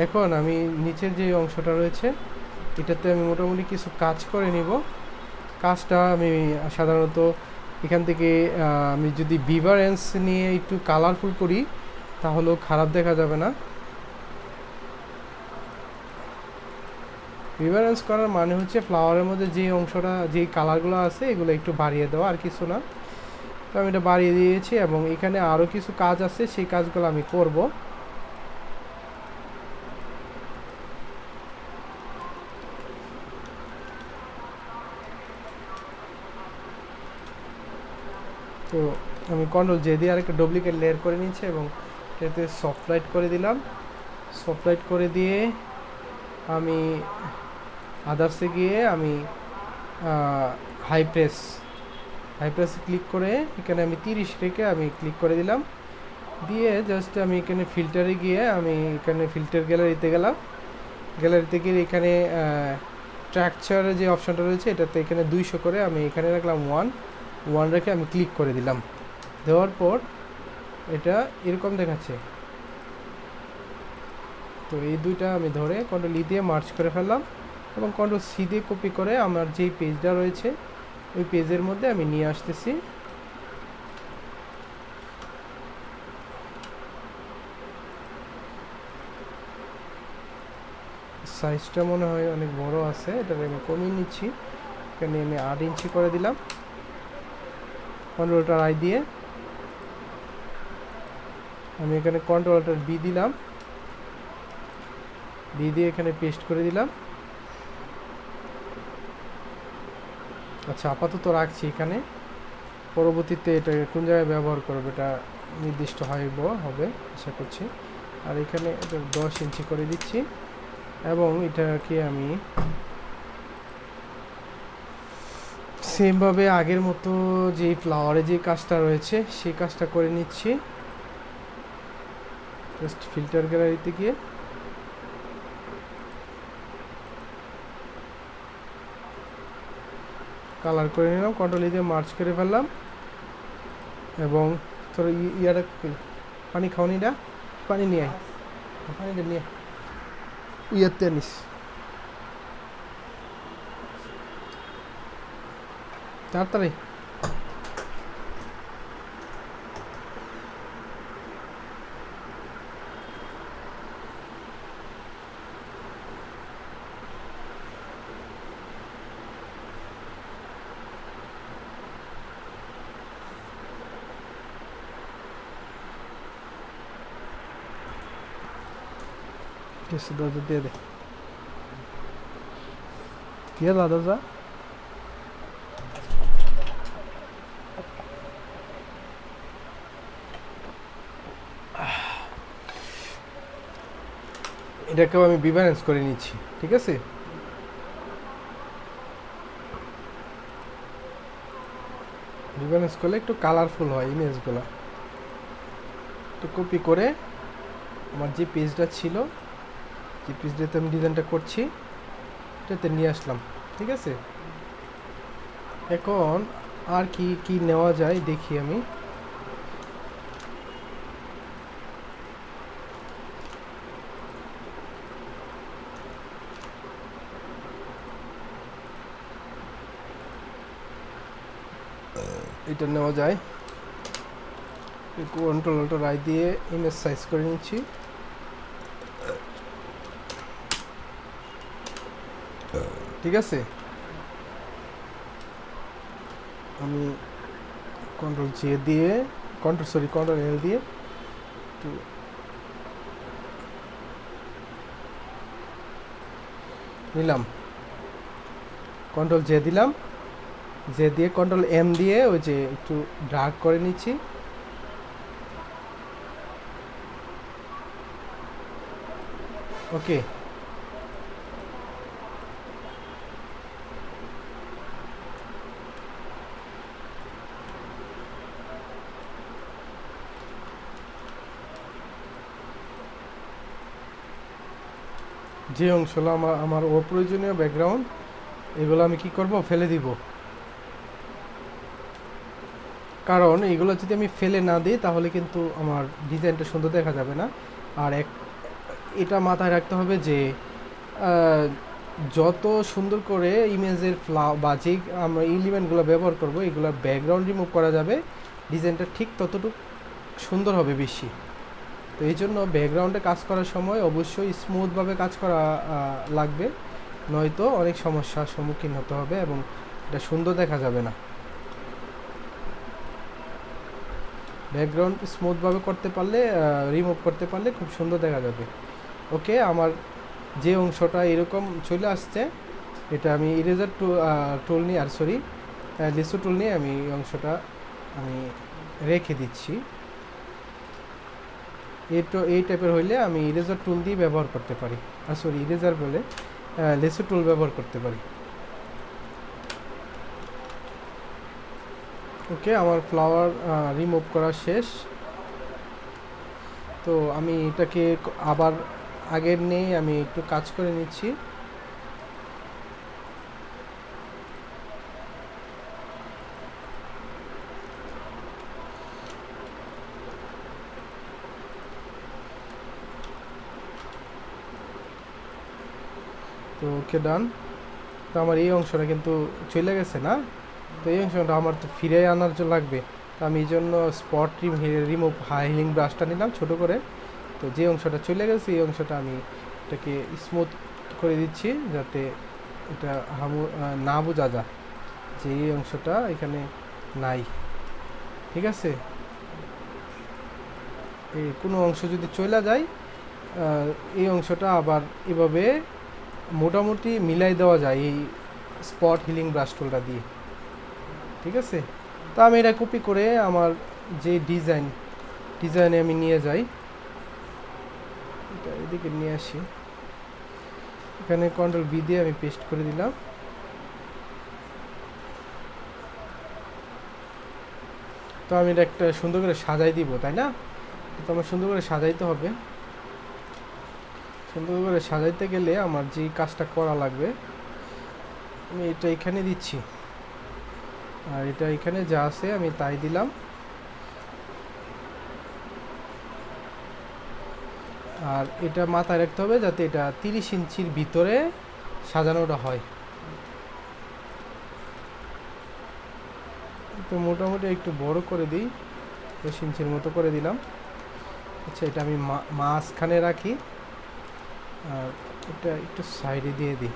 এখন আমি নিচের যে অংশটা রয়েছে এটাতে আমি মোটামুটি কিছু কাজ করে নিব। কাজটা আমি সাধারণত এখান থেকে আমি যদি বিভারেন্স নিয়ে একটু কালারফুল করি তাহলেও খারাপ দেখা যাবে না। বিভারেন্স করার মানে হচ্ছে ফ্লাওয়ারের মধ্যে যে অংশটা যেই কালারগুলো আছে এগুলো একটু বাড়িয়ে দেওয়া, আর কিছু না। তো আমি এটা বাড়িয়ে দিয়েছি এবং এখানে আরও কিছু কাজ আছে, সেই কাজগুলো আমি করব। তো আমি কন্ট্রোল জে দিয়ে আরেকটা ডুপ্লিকেট লেয়ার করে নিচ্ছি এবং এটাতে সফট লাইট করে দিলাম। সফট লাইট করে দিয়ে আমি আদার্সে গিয়ে আমি হাই প্রেসে ক্লিক করে এখানে আমি 30 রেখে আমি ক্লিক করে দিলাম। দিয়ে জাস্ট আমি এখানে ফিল্টারে গিয়ে আমি এখানে ফিল্টার গ্যালারিতে গেলাম। গ্যালারিতে গিয়ে এখানে স্ট্রাকচারের যে অপশানটা রয়েছে এটাতে এখানে 200 করে আমি এখানে রাখলাম 1 রেখে আমি ক্লিক করে দিলাম। দেওয়ার পর এটা এরকম দেখাচ্ছে। তো এই দুইটা আমি ধরে কন্ট্রোল ই দিয়ে মার্চ করে ফেললাম এবং কন্ট্রোল সি দিয়ে কপি করে আমার যেই পেজটা রয়েছে ওই পেজের মধ্যে আমি নিয়ে আসতেছি। সাইজটা মনে হয় অনেক বড় আছে, এটা আমি কমিয়ে নিচ্ছি। এখানে আমি 8 ইঞ্চি করে দিলাম। কন্ট্রোলটার আই দিয়ে আমি এখানে কন্ট্রোলটার বি দিলাম, বি দিয়ে এখানে পেস্ট করে দিলাম। আচ্ছা, আপাতত রাখছি এখানে, পরবর্তীতে এটা কোন জায়গায় ব্যবহার করবো এটা নির্দিষ্ট হবে আশা করছি। আর এখানে এটা 10 ইঞ্চি করে দিচ্ছি এবং এটাকে আমি সেমভাবে আগের মতো যে ফ্লাওয়ারে যে কাজটা রয়েছে সেই কাজটা করে নিচ্ছি। জাস্ট ফিল্টার গ্যালারিতে গিয়ে কালার করে নিলাম, কন্ট্রোল দিয়ে মার্চ করে ফেললাম এবং তোর ইয়াটা পানি খাওয়ানিটা পানি নিয়ে আয়, পানিটা নিয়ে ইয়াতে নিস। তাড়াতাড়ি দরজা দিয়ে দে, দিয়ে দাদা যা। এটাকেও আমি বিভারেন্স করে নিচ্ছি, ঠিক আছে। বিভারেন্স করলে একটু কালারফুল হয় ইমেজগুলো। একটু কপি করে আমার যে পেজটা ছিল, যে পেজটাতে আমি ডিজাইনটা করছি এটাতে নিয়ে আসলাম, ঠিক আছে। এখন আর কি কি নেওয়া যায় দেখি আমি। এটা নেওয়া যায়, কন্ট্রোল আই দিয়ে ইমেজ সাইজ করে নিচ্ছি। ঠিক আছে, আমি কন্ট্রোল জে দিয়ে কন্ট্রোল এল দিয়ে নিলাম, কন্ট্রোল জে দিলাম, জে দিয়ে কন্ট্রোল এম দিয়ে ওই যে একটু ড্রাগ করে নিচ্ছি। ওকে, যে অংশগুলো আমার অপ্রয়োজনীয় ব্যাকগ্রাউন্ড এগুলো আমি কি করব, ফেলে দিব। কারণ এগুলো যদি আমি ফেলে না দিই তাহলে কিন্তু আমার ডিজাইনটা সুন্দর দেখা যাবে না। আর এটা মাথায় রাখতে হবে যে যত সুন্দর করে ইমেজের বা যে আমরা এলিমেন্টগুলো ব্যবহার করব এগুলোর ব্যাকগ্রাউন্ড রিমুভ করা যাবে, ডিজাইনটা ঠিক ততটুকু সুন্দর হবে বেশি। তো এই জন্য ব্যাকগ্রাউন্ডে কাজ করার সময় অবশ্যই স্মুথভাবে কাজ করা লাগবে, নয়তো অনেক সমস্যার সম্মুখীন হতে হবে এবং এটা সুন্দর দেখা যাবে না। ব্যাকগ্রাউন্ড স্মুথভাবে করতে পারলে, রিমুভ করতে পারলে খুব সুন্দর দেখা যাবে। ওকে, আমার যে অংশটা এরকম চলে আসছে, এটা আমি ইরেজার টুল নিয়ে লিসু টুল নিয়ে আমি এই অংশটা আমি রেখে দিচ্ছি। এই টাইপের হইলে আমি ইরেজার টুল দিয়ে ব্যবহার করতে পারি, ইরেজার বলে লিসু টুল ব্যবহার করতে পারি। ওকে, আমার ফ্লাওয়ার রিমুভ করা শেষ। তো আমি এটাকে আবার আগের নিয়ে আমি একটু কাজ করে নিচ্ছি। তো ওকে, ডান। তো আমার এই অংশটা কিন্তু চলে গেছে না, তো এই অংশটা আমার তো ফিরে আনার জন্য লাগবে। তো আমি এই জন্য স্পট রিমুভ হিলিং ব্রাশটা নিলাম ছোটো করে। তো যে অংশটা চলে গেছে এই অংশটা আমি এটাকে স্মুথ করে দিচ্ছি, যাতে এটা না বোঝা যায় যে এই অংশটা এখানে নাই। ঠিক আছে, এই কোনো অংশ যদি চলে যায় এই অংশটা আবার এভাবে মোটামুটি মিলাই দেওয়া যায় এই স্পট হিলিং ব্রাশ টুলটা দিয়ে। ঠিক আছে, তো আমি এটা কপি করে আমার যে ডিজাইনে আমি নিয়ে যাই, এটা এদিকে নিয়ে আসি। এখানে কন্ট্রোল বি দিয়ে আমি পেস্ট করে দিলাম। তো আমি এটা একটা সুন্দর করে সাজাই দিব, তাই না? তো আমার সুন্দর করে সাজাইতে হবে। সুন্দর করে সাজাইতে গেলে আমার যে কাজটা করা লাগবে, আমি এটা এখানে দিচ্ছি আর এটা এখানে যা আছে আমি তাই দিলাম। আর এটা মাথায় রাখতে হবে যাতে এটা 30 ইঞ্চির ভিতরে সাজানোটা হয়। তো মোটামুটি একটু বড় করে দিই, 10 ইঞ্চির মতো করে দিলাম। আচ্ছা, এটা আমি মাঝখানে রাখি আর এটা একটু সাইডে দিয়ে দিই।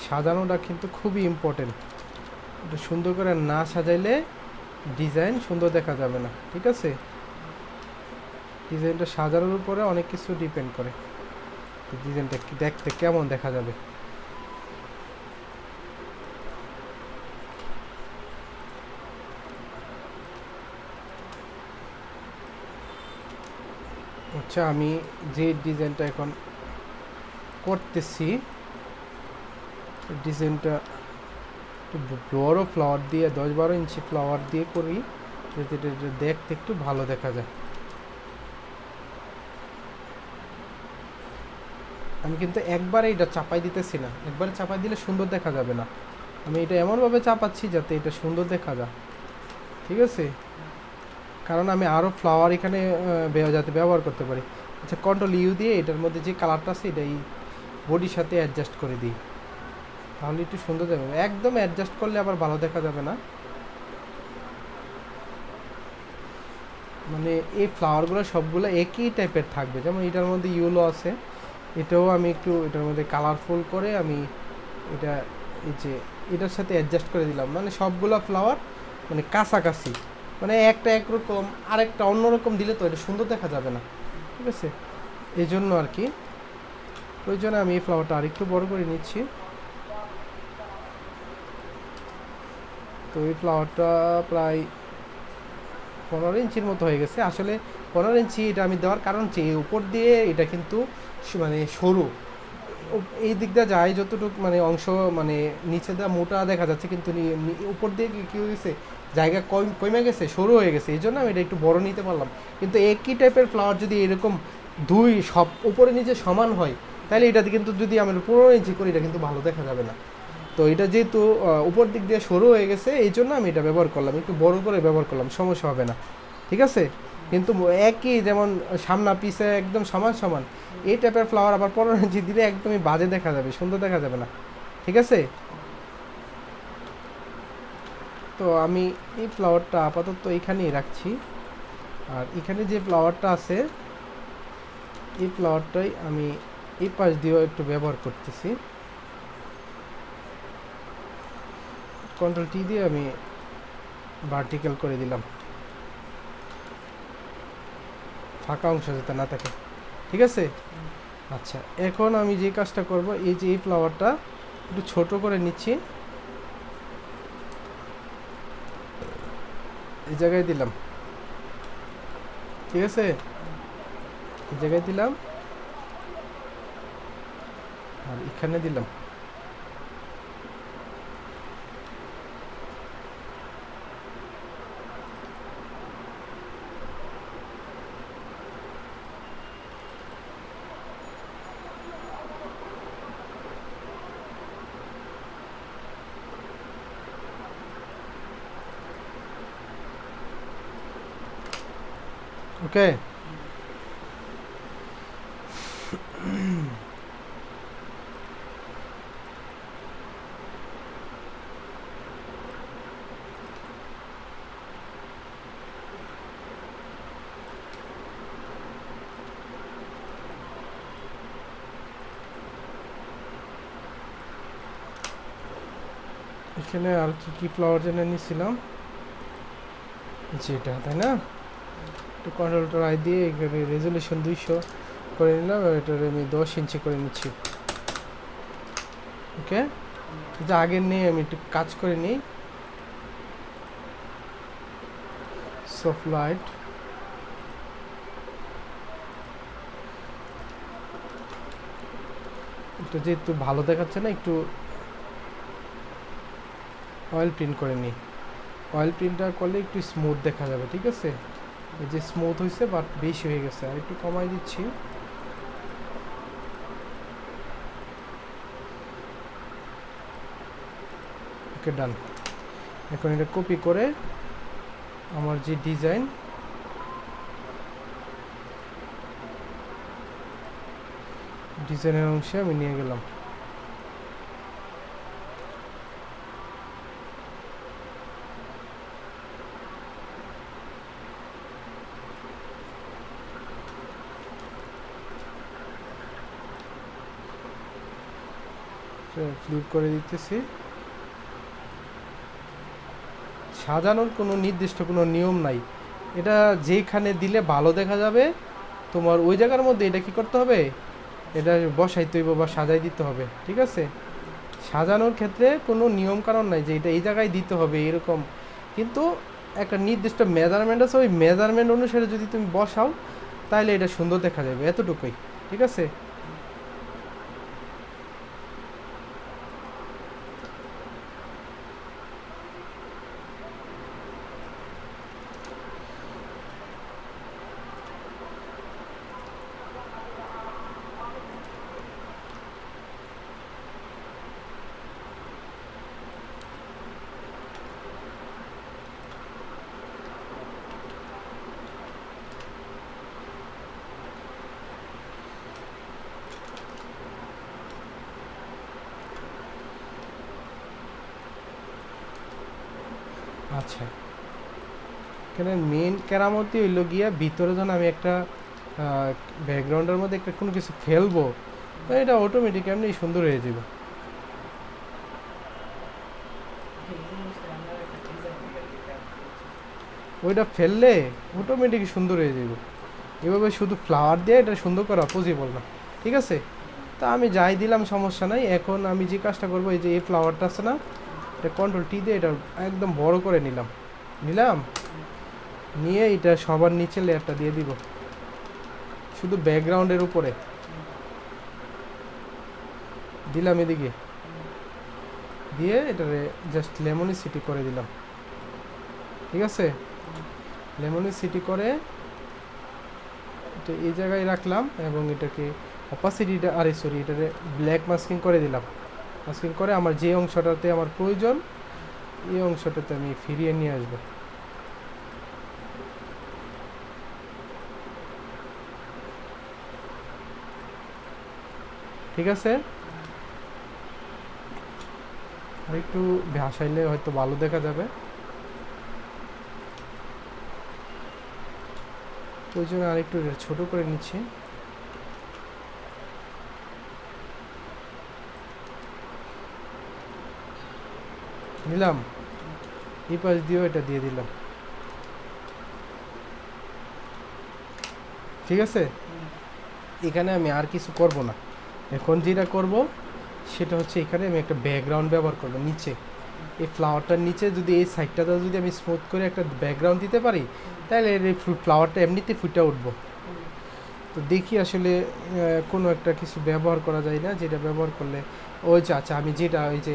সাজানোটা কিন্তু খুবই ইম্পর্টেন্ট, এটা সুন্দর করে না সাজাইলে ডিজাইন সুন্দর দেখা যাবে না। ঠিক আছে, ডিজাইনটা সাজানোর উপরে অনেক কিছু ডিপেন্ড করে ডিজাইনটা দেখতে কেমন দেখা যাবে। আচ্ছা, আমি যে ডিজাইনটা এখন করতেছি, ডিজাইনটা একটু বড় ফ্লাওয়ার দিয়ে 10-12 ইঞ্চি ফ্লাওয়ার দিয়ে করি, যাতে এটা দেখতে একটু ভালো দেখা যায়। আমি কিন্তু একবারে এটা চাপাই দিতেছি না, একবারে চাপাই দিলে সুন্দর দেখা যাবে না। আমি এটা এমনভাবে চাপাচ্ছি যাতে এটা সুন্দর দেখা যায়। ঠিক আছে, কারণ আমি আরও ফ্লাওয়ার এখানে যাতে ব্যবহার করতে পারি। আচ্ছা, কন্ট্রোল ইউ দিয়ে এটার মধ্যে যে কালারটা আছে এটা এই বডির সাথে অ্যাডজাস্ট করে দিই, তাহলে একটু সুন্দর যাবে। একদম অ্যাডজাস্ট করলে আবার ভালো দেখা যাবে না। মানে এই ফ্লাওয়ারগুলো সবগুলো একই টাইপের থাকবে, যেমন এটার মধ্যে ইয়েলো আছে, এটাও আমি একটু এটার মধ্যে কালারফুল করে আমি এটা এই যে এটার সাথে অ্যাডজাস্ট করে দিলাম। মানে সবগুলো ফ্লাওয়ার মানে কাছাকাছি, মানে একটা একরকম আরেকটা অন্যরকম দিলে তো এটা সুন্দর দেখা যাবে না। ঠিক আছে, এই জন্য আর কি প্রয়োজনে আমি এই ফ্লাওয়ারটা আরেকটু বড় করে নিচ্ছি। তো এই ফ্লাওয়ারটা প্রায় 15 ইঞ্চির মতো হয়ে গেছে। আসলে 15 ইঞ্চি এটা আমি দেওয়ার কারণ যে উপর দিয়ে এটা কিন্তু মানে সরু, এই দিক দিয়ে যায় যতটুকু মানে অংশ মানে নিচে দেওয়া মোটা দেখা যাচ্ছে, কিন্তু উপর দিয়ে কী হয়েছে জায়গা কমে গেছে, সরু হয়ে গেছে। এই জন্য আমি এটা একটু বড় নিতে পারলাম। কিন্তু একই টাইপের ফ্লাওয়ার যদি এরকম সব উপরে নিচে সমান হয়, তাহলে এটাতে কিন্তু যদি আমি 15 ইঞ্চি করি এটা কিন্তু ভালো দেখা যাবে না। তো এটা যেহেতু উপর দিক দিয়ে সরু হয়ে গেছে, এই জন্য আমি এটা ব্যবহার করলাম, একটু বড় করে ব্যবহার করলাম, সমস্যা হবে না। ঠিক আছে, কিন্তু একই যেমন সামনা পিছে একদম সমান সমান, এই টাইপের ফ্লাওয়ার আবার 15 ইঞ্চি দিলে একদমই বাজে দেখা যাবে, সুন্দর দেখা যাবে না। ঠিক আছে, তো আমি এই ফ্লাওয়ারটা আপাতত এখানেই রাখছি। আর এখানে যে ফ্লাওয়ারটা আছে এই ফ্লাওয়ারটাই আমি এই পাশ দিয়েও একটু ব্যবহার করতেছি। কন্ট্রোল টি দিয়ে আমি ভার্টিক্যাল করে দিলাম, ফাঁকা অংশ যাতে না থাকে। ঠিক আছে, আচ্ছা এখন আমি যে কাজটা করব, এই যে এই ফ্লাওয়ারটা একটু ছোট করে নিচ্ছি, এই জায়গায় দিলাম। ঠিক আছে, এই জায়গায় দিলাম আর এখানে দিলাম। ওকে, এখানে আর কি কি ফ্লাওয়ার জেনে নিয়েছিলাম, যেটা তাই না, একটু কন্ট্রোল আই দিয়ে এখানে রেজলিউশন 200 করে নিলাম, এটার আমি 10 ইঞ্চি করে নিচ্ছি। ওকে, যা আগের নিয়ে আমি একটু কাজ করে নিই। সফট লাইট, একটু যেহেতু ভালো দেখাচ্ছে না, একটু অয়েল প্রিন্ট করে নিই। অয়েল প্রিন্টটা করলে একটু স্মুথ দেখা যাবে। ঠিক আছে, এই যে স্মুথ হয়েছে বাট বেশি হয়ে গেছে, আর একটু কমাই দিচ্ছি। ওকে, ডান। এখন এটা কপি করে আমার যে ডিজাইনের অংশে আমি নিয়ে গেলাম। ফ্লিপ করে দিতেছি। সাজানোর কোনো নির্দিষ্ট কোনো নিয়ম নাই, এটা যেখানে দিলে ভালো দেখা যাবে তোমার ওই জায়গার মধ্যে এটা কি করতে হবে, এটা বসাইতে হইব বা সাজাই দিতে হবে। ঠিক আছে, সাজানোর ক্ষেত্রে কোনো নিয়ম কারণ নাই যে এটা এই জায়গায় দিতে হবে এরকম, কিন্তু একটা নির্দিষ্ট মেজারমেন্ট আছে, ওই মেজারমেন্ট অনুসারে যদি তুমি বসাও তাহলে এটা সুন্দর দেখা যাবে, এতটুকুই। ঠিক আছে, আচ্ছা এখানে মেন কেরামতি হইল গিয়া ভিতরে যখন আমি একটা ব্যাকগ্রাউন্ডের মধ্যে একটা কোনো কিছু ফেলবো, তো এটা অটোমেটিক এমনি সুন্দর হয়ে যাবে। ওইটা ফেললে অটোমেটিক সুন্দর হয়ে যাবে। এভাবে শুধু ফ্লাওয়ার দিয়ে এটা সুন্দর করা পসিবল না। ঠিক আছে, তা আমি যাই দিলাম সমস্যা নাই। এখন আমি যে কাজটা করবো, এই যে এই ফ্লাওয়ারটা আছে না, এটা কন্ট্রোল টি দিয়ে এটা একদম বড় করে নিলাম। নিয়ে এটা সবার নিচে লেয়ারটা দিয়ে দিব, শুধু ব্যাকগ্রাউন্ডের উপরে দিলাম, এদিকে দিয়ে এটারে জাস্ট লেমনিসিটি করে দিলাম। ঠিক আছে, লেমনিসিটি করে এটা এই জায়গায় রাখলাম এবং এটাকে অপাসিটিটা এটারে ব্ল্যাক মাস্কিং করে দিলাম। মাস্কিং করে আমার যে অংশটাতে আমার প্রয়োজন এই অংশটাতে আমি ফিরিয়ে নিয়ে আসবো। ঠিক আছে, আর একটু ভাসাইলে হয়তো ভালো দেখা যাবে, ওই জন্য আর একটু ছোট করে নিচ্ছি। নিলাম, এই পাশ দিয়েও এটা দিয়ে দিলাম। ঠিক আছে, এখানে আমি আর কিছু করব না। এখন যেটা করব সেটা হচ্ছে এখানে আমি একটা ব্যাকগ্রাউন্ড ব্যবহার করব নিচে, এই ফ্লাওয়ারটার নিচে যদি এই সাইডটাতে যদি আমি স্মুথ করে একটা ব্যাকগ্রাউন্ড দিতে পারি, তাহলে এই ফ্লাওয়ারটা এমনিতে ফুটে উঠবো। তো দেখি আসলে কোনো একটা কিছু ব্যবহার করা যায় না, যেটা ব্যবহার করলে ওই যে আচ্ছা, আমি যেটা ওই যে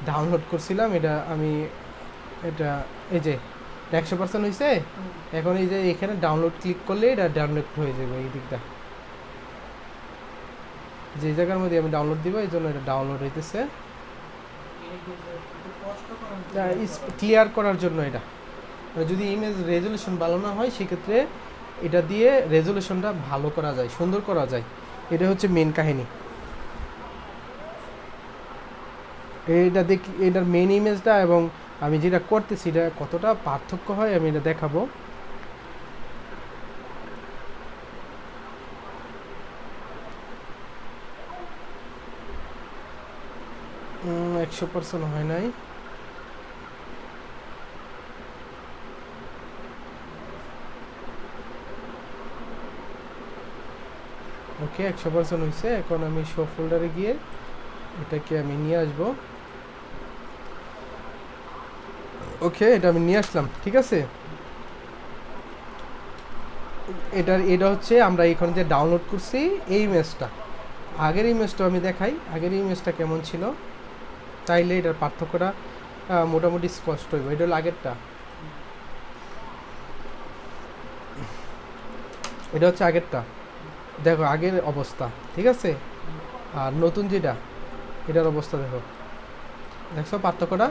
ডাউনলোড করছিলাম এটা আমি এটা এই যে 100% হয়েছে। এখন এই যে এখানে ডাউনলোড ক্লিক করলে এটা ডাউনলোড হয়ে যাবে এই দিকটা, যে জায়গার মধ্যে আমি ডাউনলোড দিব, এই জন্য এটা ডাউনলোড হইতেছে ক্লিয়ার করার জন্য। এটা যদি ইমেজ রেজলিউশন ভালো না হয় সেক্ষেত্রে এটা দিয়ে রেজলিউশনটা ভালো করা যায়, সুন্দর করা যায়। এটা হচ্ছে মেন কাহিনী। এইটা দেখি, এটার মেন ইমেজটা এবং আমি যেটা করতেছি এটা কতটা পার্থক্য হয় আমি এটা দেখাবো। 100% হয় নাই। ওকে, 100% হয়েছে। এখন আমি শো ফোল্ডারে গিয়ে এটাকে আমি নিয়ে আসব। ওকে, এটা আমি নিয়ে আসলাম। ঠিক আছে, এটা হচ্ছে আমরা এখান থেকে ডাউনলোড করছি এই ইমেজটা। আগের ইমেজটা আমি দেখাই, আগের ইমেজটা কেমন ছিল, তাইলে এটার পার্থক্যটা মোটামুটি স্পষ্ট হইব। এটা হলো আগেরটা, এটা হচ্ছে আগেরটা। দেখো আগের অবস্থা, ঠিক আছে, আর নতুন যেটা এটার অবস্থা দেখো, দেখছো পার্থক্যটা?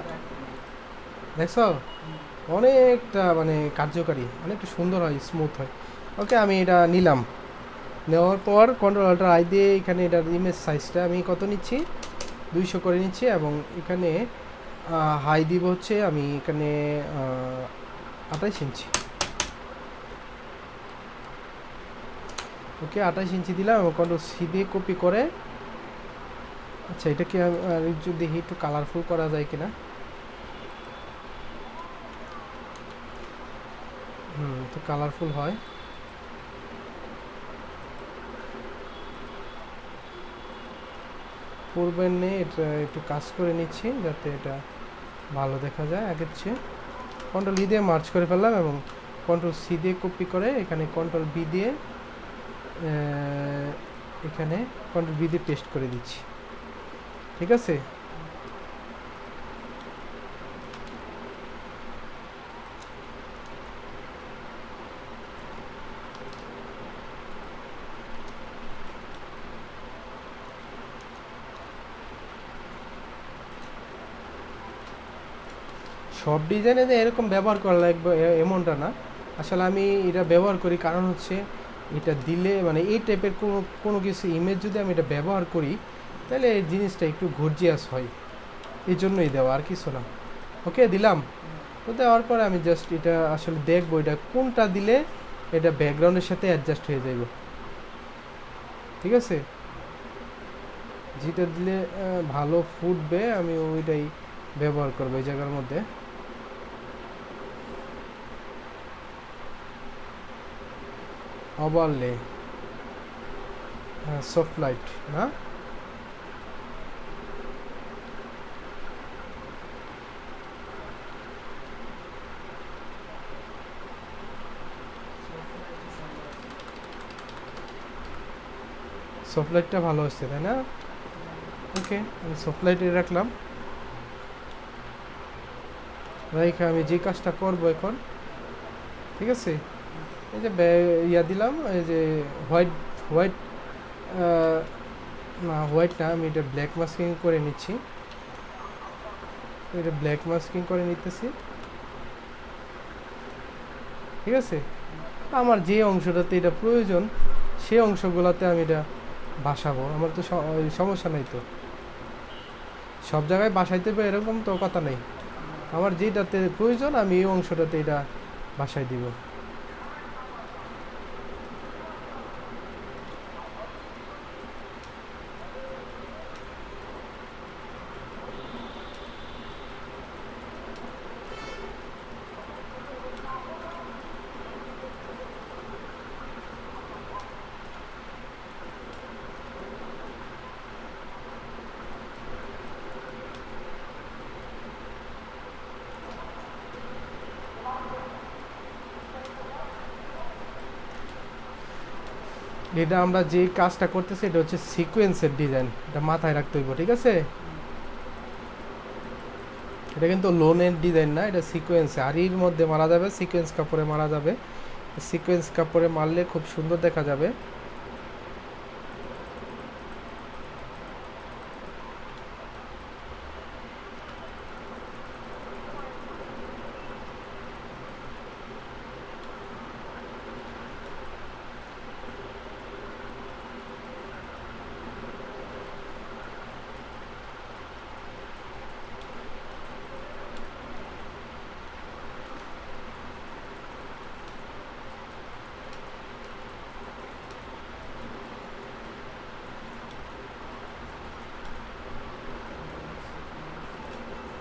দেখছো অনেকটা মানে কার্যকারী, অনেকটা সুন্দর হয়, স্মুথ হয়। ওকে, আমি এটা নিলাম। নেওয়ার পর কন্ট্রোল অল্টার আই দিয়ে এখানে এটার ইমেজ সাইজটা আমি কত নিচ্ছি, 200 করে নিচ্ছি। এবং এখানে হাই দিব হচ্ছে আমি এখানে 28 ইঞ্চি। ওকে, 28 ইঞ্চি দিলাম এবং কন্ট্রোল সি দিয়ে কপি করে, আচ্ছা এটাকে যদি দেখি একটু কালারফুল করা যায় কিনা। তো কালারফুল হয়। পূর্বের নেই, এটা একটু কাজ করে নিচ্ছি যাতে এটা ভালো দেখা যায় আগের চেয়ে। কন্ট্রোল ই দিয়ে মার্চ করে ফেললাম এবং কন্ট্রোল সি দিয়ে কপি করে এখানে কন্ট্রোল বি দিয়ে এখানে কন্ট্রোল বি দিয়ে পেস্ট করে দিচ্ছি। ঠিক আছে, সব ডিজাইনে যে এরকম ব্যবহার করা লাগবে এমনটা না। আসলে আমি এটা ব্যবহার করি কারণ হচ্ছে এটা দিলে মানে এই টাইপের কোনো কিছু ইমেজ যদি আমি এটা ব্যবহার করি তাহলে এই জিনিসটা একটু গর্জিয়াস হয়, এই জন্যই দেওয়া, আর কিছু না। ওকে, দিলাম। তো দেওয়ার পরে আমি জাস্ট এটা আসলে দেখবো এটা কোনটা দিলে এটা ব্যাকগ্রাউন্ডের সাথে অ্যাডজাস্ট হয়ে যাবে। ঠিক আছে, যেটা দিলে ভালো ফুটবে আমি ওইটাই ব্যবহার করবো এই জায়গার মধ্যে। ওভারলে, সফট লাইট না, সফট লাইটটা ভালো হচ্ছে তাই না? ওকে, আমি সফট লাইটে রাখলাম। রাইখা আমি যে কাজটা করবো এখন, ঠিক আছে, এই যে ইয়া দিলাম, এই যে হোয়াইট হোয়াইট না হোয়াইট না, আমি এটা ব্ল্যাক মাস্কিং করে নিচ্ছি। এটা ব্ল্যাক মাস্কিং করে নিতেছি। ঠিক আছে, আমার যে অংশটাতে এটা প্রয়োজন সেই অংশগুলোতে আমি এটা বাসাবো, আমার তো সমস্যা নেই তো, সব জায়গায় বাসাইতে হবে এরকম তো কথা নেই। আমার যেটাতে প্রয়োজন আমি এই অংশটাতে এটা বাসায় দিব। এটা আমরা যে কাজটা করতেছি এটা হচ্ছে সিকোয়েন্সের ডিজাইন, এটা মাথায় রাখতে হইব, ঠিক আছে? এটা কিন্তু লোনের ডিজাইন না, এটা সিকোয়েন্স, আরির মধ্যে মারা যাবে, সিকোয়েন্স কাপড়ে মারা যাবে। সিকোয়েন্স কাপড়ে মারলে খুব সুন্দর দেখা যাবে।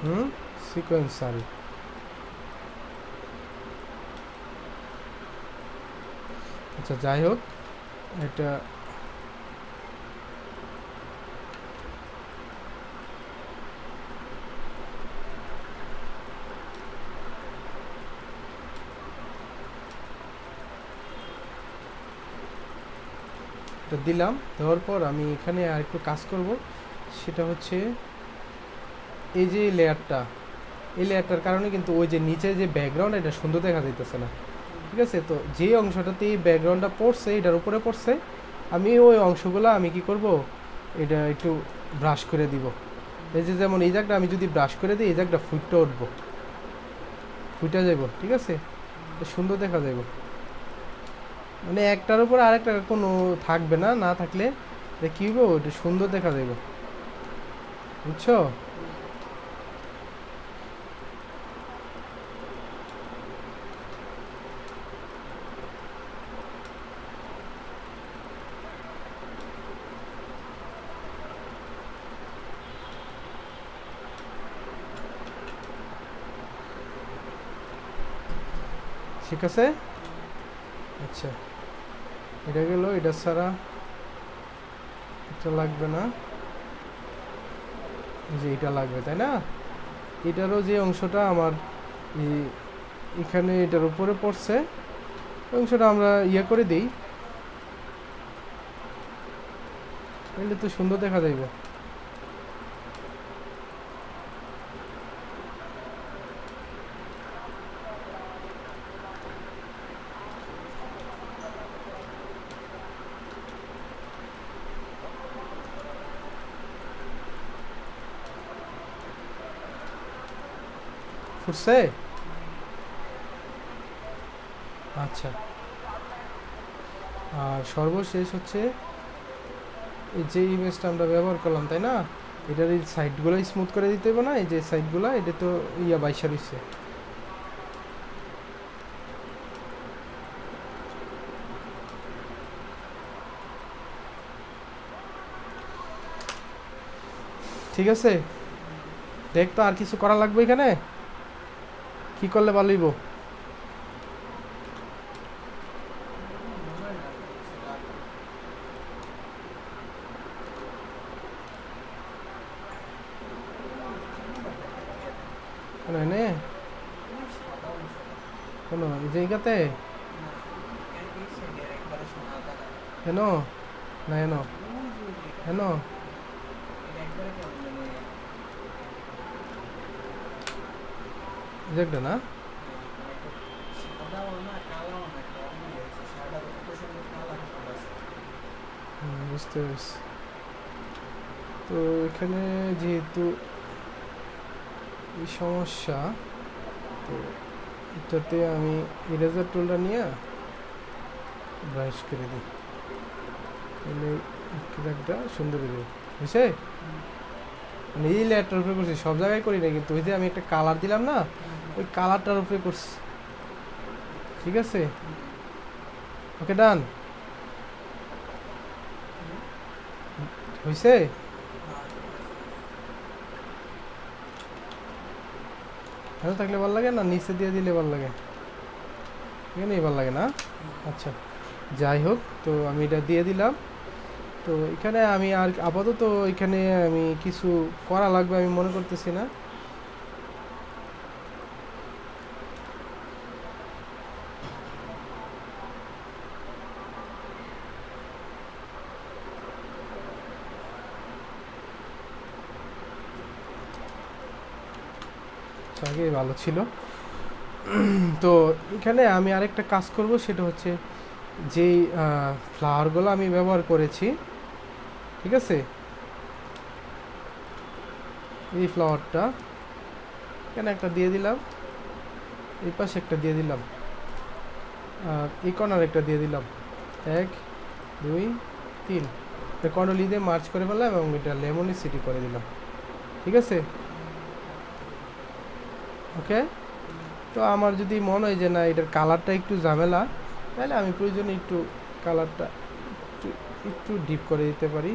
হুম, সিকোয়েন্স শাড়ি। আচ্ছা যাই হোক, এটা এটা দিলাম। দেওয়ার পর আমি এখানে আরেকটু কাজ করব, সেটা হচ্ছে এই যে লেয়ারটা, এই লেয়ারটার কারণে কিন্তু ওই যে নিচে যে ব্যাকগ্রাউন্ড এটা সুন্দর দেখা যাইতেছে না, ঠিক আছে? তো যে অংশটাতে এই ব্যাকগ্রাউন্ডটা পড়ছে, এটার উপরে পড়ছে, আমি ওই অংশগুলো আমি কি করব, এটা একটু ব্রাশ করে দিব। এই যে যেমন এই জায়গাটা আমি যদি ব্রাশ করে দিই, এই জায়গাটা ফুটটা উঠবো, ফুটে যাব, ঠিক আছে? তো সুন্দর দেখা যাব, মানে একটার উপর আরেকটার কোনো থাকবে না, না থাকলে এটা কী হইব, এটা সুন্দর দেখা যাব, বুঝছো? ঠিক আছে। আচ্ছা, এটা গেল, এটা ছাড়া এটা লাগবে না, যে এটা লাগবে, তাই না? এটারও যে অংশটা আমার এখানে এটার উপরে পড়ছে, ওই অংশটা আমরা ইয়ে করে দিই, তাহলে তো সুন্দর দেখা যাইব। ফুটছে? আচ্ছা, আর সর্বশেষ হচ্ছে এই যে ইমেজটা আমরা ব্যবহার করলাম, তাই না? এটার এই সাইডগুলো স্মুথ করে দিতে হবে না, এই যে সাইডগুলো, এটা তো ইয়া বাইসা রয়েছে। ঠিক আছে, দেখ তো আর কিছু করা লাগবে এখানে, কি করলে ভালো হইব? এনে কোনো এই জায়গাতে হেন না, হেন হেন এই জায়গাটা না, বুঝতে পারছি। তো এখানে যেহেতু এই সমস্যা, তো এটাতে আমি ইরেজার টুলটা নিয়ে ব্রাশ করে দিই, তাহলে একটা সুন্দর হয়েছে। মানে এই লেয়ারটার উপরে করছি, সব জায়গায় করি না, কিন্তু ওই যে আমি একটা কালার দিলাম না, ওই কালারটার উপরে করছি। ঠিক আছে, ওকে ডান হয়েছে। ভালো থাকলে ভালো লাগে না, নিচে দিয়ে দিলে ভালো লাগে, এখানেই ভালো লাগে না। আচ্ছা যাই হোক, তো আমি এটা দিয়ে দিলাম। তো এখানে আমি আর আপাতত এখানে আমি কিছু করা লাগবে আমি মনে করতেছি না। আগে ভালো ছিল। তো এখানে আমি আরেকটা কাজ করব, সেটা হচ্ছে যেই ফ্লাওয়ারগুলো আমি ব্যবহার করেছি, ঠিক আছে, এই ফ্লাওয়ারটা এখানে একটা দিয়ে দিলাম, এই পাশে একটা দিয়ে দিলাম, আর এই কর্নার একটা দিয়ে দিলাম। 1 2 3 কন্ট্রোল দিয়ে মার্চ করে ফেললাম এবং এটা লেমনিসিটি করে দিলাম। ঠিক আছে, ওকে। তো আমার যদি মনে হয় যে না এটার কালারটা একটু ঝামেলা, তাহলে আমি প্রয়োজনে একটু কালারটা একটু একটু ডিপ করে দিতে পারি।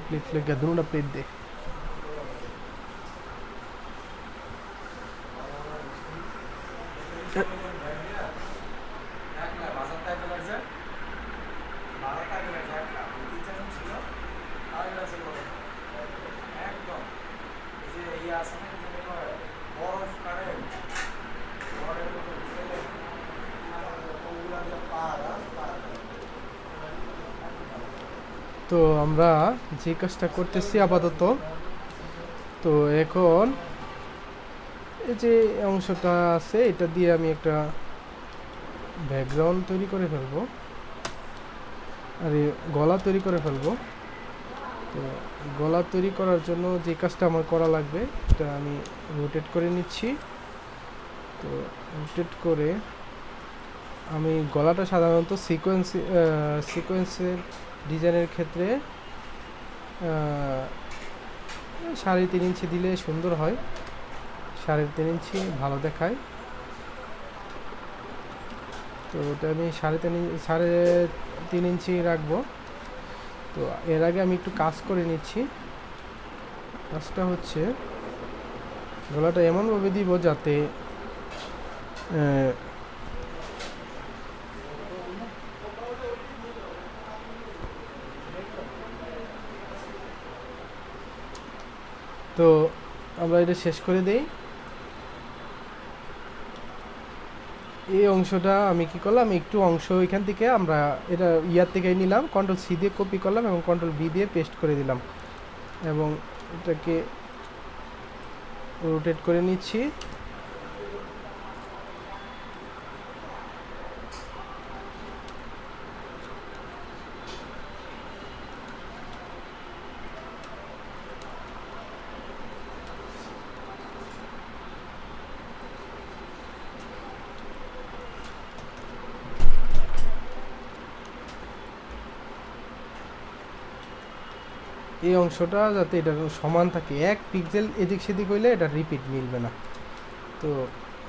प्लेट लेके दोनों ना प्लेट दे। তো আমরা যে কাজটা করতেছি আপাতত, তো এখন এই যে অংশটা আছে এটা দিয়ে আমি একটা ব্যাকগ্রাউন্ড তৈরি করে ফেলবো, আর এই গলা তৈরি করে ফেলবো। তো গলা তৈরি করার জন্য যে কাজটা আমার করা লাগবে, এটা আমি রোটেট করে নিচ্ছি। তো রোটেট করে আমি গলাটা সাধারণত সিকোয়েন্সের ডিজাইনের ক্ষেত্রে 3.5 ইঞ্চি দিলে সুন্দর হয়, 3.5 ইঞ্চি ভালো দেখায়। তো ওটা আমি 3.5 ইঞ্চি রাখবো। তো এর আগে আমি একটু কাজ করে নিচ্ছি। কাজটা হচ্ছে গলাটা এমনভাবে দিব যাতে তো আমরা এটা শেষ করে দেই। এই অংশটা আমি কি করলাম, একটু অংশ এখান থেকে আমরা এটা ইয়ার থেকে নিলাম, কন্ট্রোল সি দিয়ে কপি করলাম এবং কন্ট্রোল বি দিয়ে পেস্ট করে দিলাম এবং এটাকে রোটেট করে নিচ্ছি। এই অংশটা যাতে এটা সমান থাকে, 1 পিক্সেল এদিক সেদিক হইলে এটা রিপিট মিলবে না। তো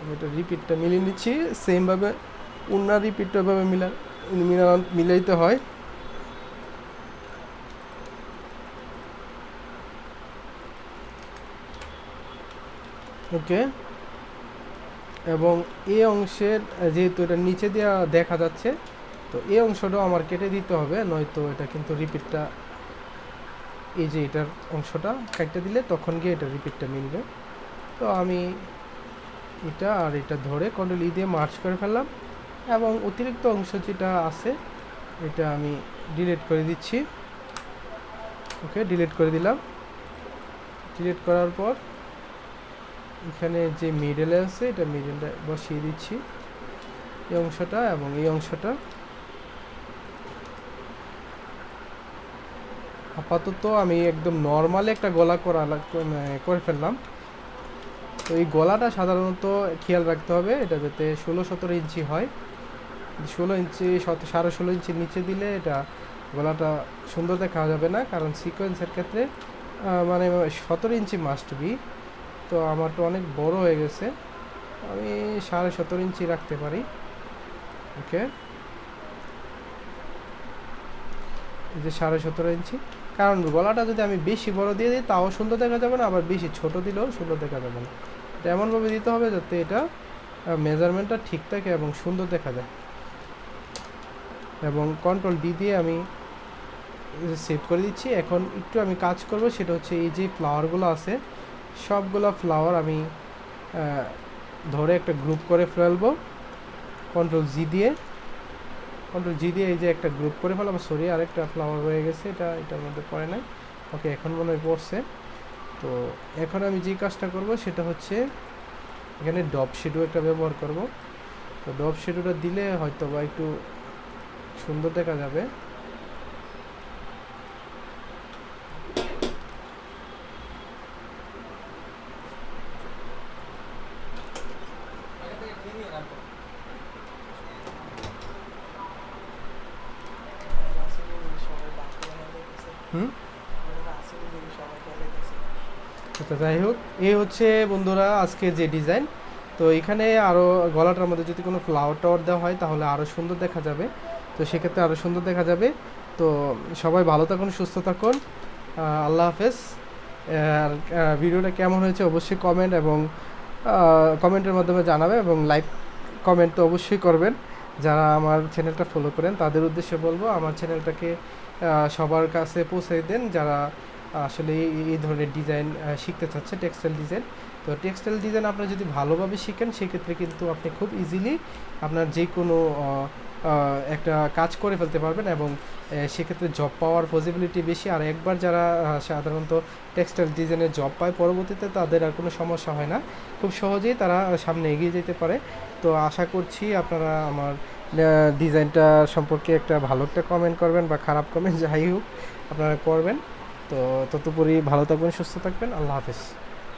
আমি এটা রিপিটটা মিলিয়ে নিচ্ছি, সেমভাবে অন্য রিপিটটা এভাবে মিলাইতে হয়। ওকে, এবং এই অংশের যেহেতু এটা নিচে দেওয়া দেখা যাচ্ছে, তো এই অংশটাও আমার কেটে দিতে হবে, নয়তো এটা কিন্তু রিপিটটা, এই যে এটার অংশটা কেটে দিলে তখন গিয়ে এটা রিপিটটা মিলবে। তো আমি এটা আর এটা ধরে কন্ট্রোল ই দিয়ে মার্চ করে ফেললাম এবং অতিরিক্ত অংশ যেটা আছে এটা আমি ডিলিট করে দিচ্ছি। ওকে, ডিলিট করে দিলাম। ডিলিট করার পর এখানে যে মিডলে আছে এটা মিডলটা বসিয়ে দিচ্ছি, এই অংশটা এবং এই অংশটা। আপাতত আমি একদম নর্মাল একটা গলা করে ফেললাম। তো এই গলাটা সাধারণত খেয়াল রাখতে হবে, এটা যাতে 16-17 ইঞ্চি হয়। 16 ইঞ্চি 16.5 ইঞ্চির নিচে দিলে এটা গলাটা সুন্দর দেখা যাবে না, কারণ সিকোয়েন্সের ক্ষেত্রে মানে 17 ইঞ্চি মাস্ট বি। তো আমার তো অনেক বড় হয়ে গেছে, আমি 17.5 ইঞ্চি রাখতে পারি। ওকে, এই যে 17.5 ইঞ্চি, কারণ গলাটা যদি আমি বেশি বড় দিয়ে দিই তাও সুন্দর দেখা যাবে না, আবার বেশি ছোট দিলেও সুন্দর দেখা যাবে না। এটা এমনভাবে দিতে হবে যাতে এটা মেজারমেন্টটা ঠিক থাকে এবং সুন্দর দেখা যায়। এবং কন্ট্রোল ডি দিয়ে আমি সেভ করে দিচ্ছি। এখন একটু আমি কাজ করব, সেটা হচ্ছে এই যে ফ্লাওয়ারগুলো আছে সবগুলো ফ্লাওয়ার আমি ধরে একটা গ্রুপ করে ফেলবো কন্ট্রোল জি দিয়ে। এই যে একটা গ্রুপ করে ফেলাম। সরি, আরেকটা ফ্লাওয়ার রয়ে গেছে, এটার মধ্যে পড়ে নাই। ওকে, এখন মনে হয় পড়ছে। তো এখন আমি যে কাজটা করব সেটা হচ্ছে এখানে ডপ শেডো একটা ব্যবহার করব। তো ডপ শেডোটা দিলে হয়তো বা একটু সুন্দর দেখা যাবে। আচ্ছা, যাই হোক, এই হচ্ছে বন্ধুরা আজকে যে ডিজাইন। তো এখানে আরও গলাটার মধ্যে যদি কোনো ফ্লাওয়ার টাওয়ার দেওয়া হয় তাহলে আরও সুন্দর দেখা যাবে। তো সেক্ষেত্রে আরও সুন্দর দেখা যাবে। তো সবাই ভালো থাকুন, সুস্থ থাকুন, আল্লাহ হাফেজ। আর ভিডিওটা কেমন হয়েছে অবশ্যই কমেন্টের মাধ্যমে জানাবে, এবং লাইক কমেন্ট তো অবশ্যই করবেন। যারা আমার চ্যানেলটা ফলো করেন তাদের উদ্দেশ্যে বলবো আমার চ্যানেলটাকে সবার কাছে পৌঁছে দেন যারা আসলে এই ধরনের ডিজাইন শিখতে চাচ্ছে, টেক্সটাইল ডিজাইন। তো টেক্সটাইল ডিজাইন আপনারা যদি ভালোভাবে শিখেন সেক্ষেত্রে কিন্তু আপনি খুব ইজিলি আপনার যে কোনো একটা কাজ করে ফেলতে পারবেন, এবং সেক্ষেত্রে জব পাওয়ার পসিবিলিটি বেশি। আর একবার যারা সাধারণত টেক্সটাইল ডিজাইনের জব পায় পরবর্তীতে তাদের আর কোনো সমস্যা হয় না, খুব সহজেই তারা সামনে এগিয়ে যেতে পারে। তো আশা করছি আপনারা আমার ডিজাইনটা সম্পর্কে একটা ভালো একটা কমেন্ট করবেন, বা খারাপ কমেন্ট যাই হোক আপনারা করবেন। তো ততপরই ভালো থাকবেন, সুস্থ থাকবেন, আল্লাহ হাফেজ।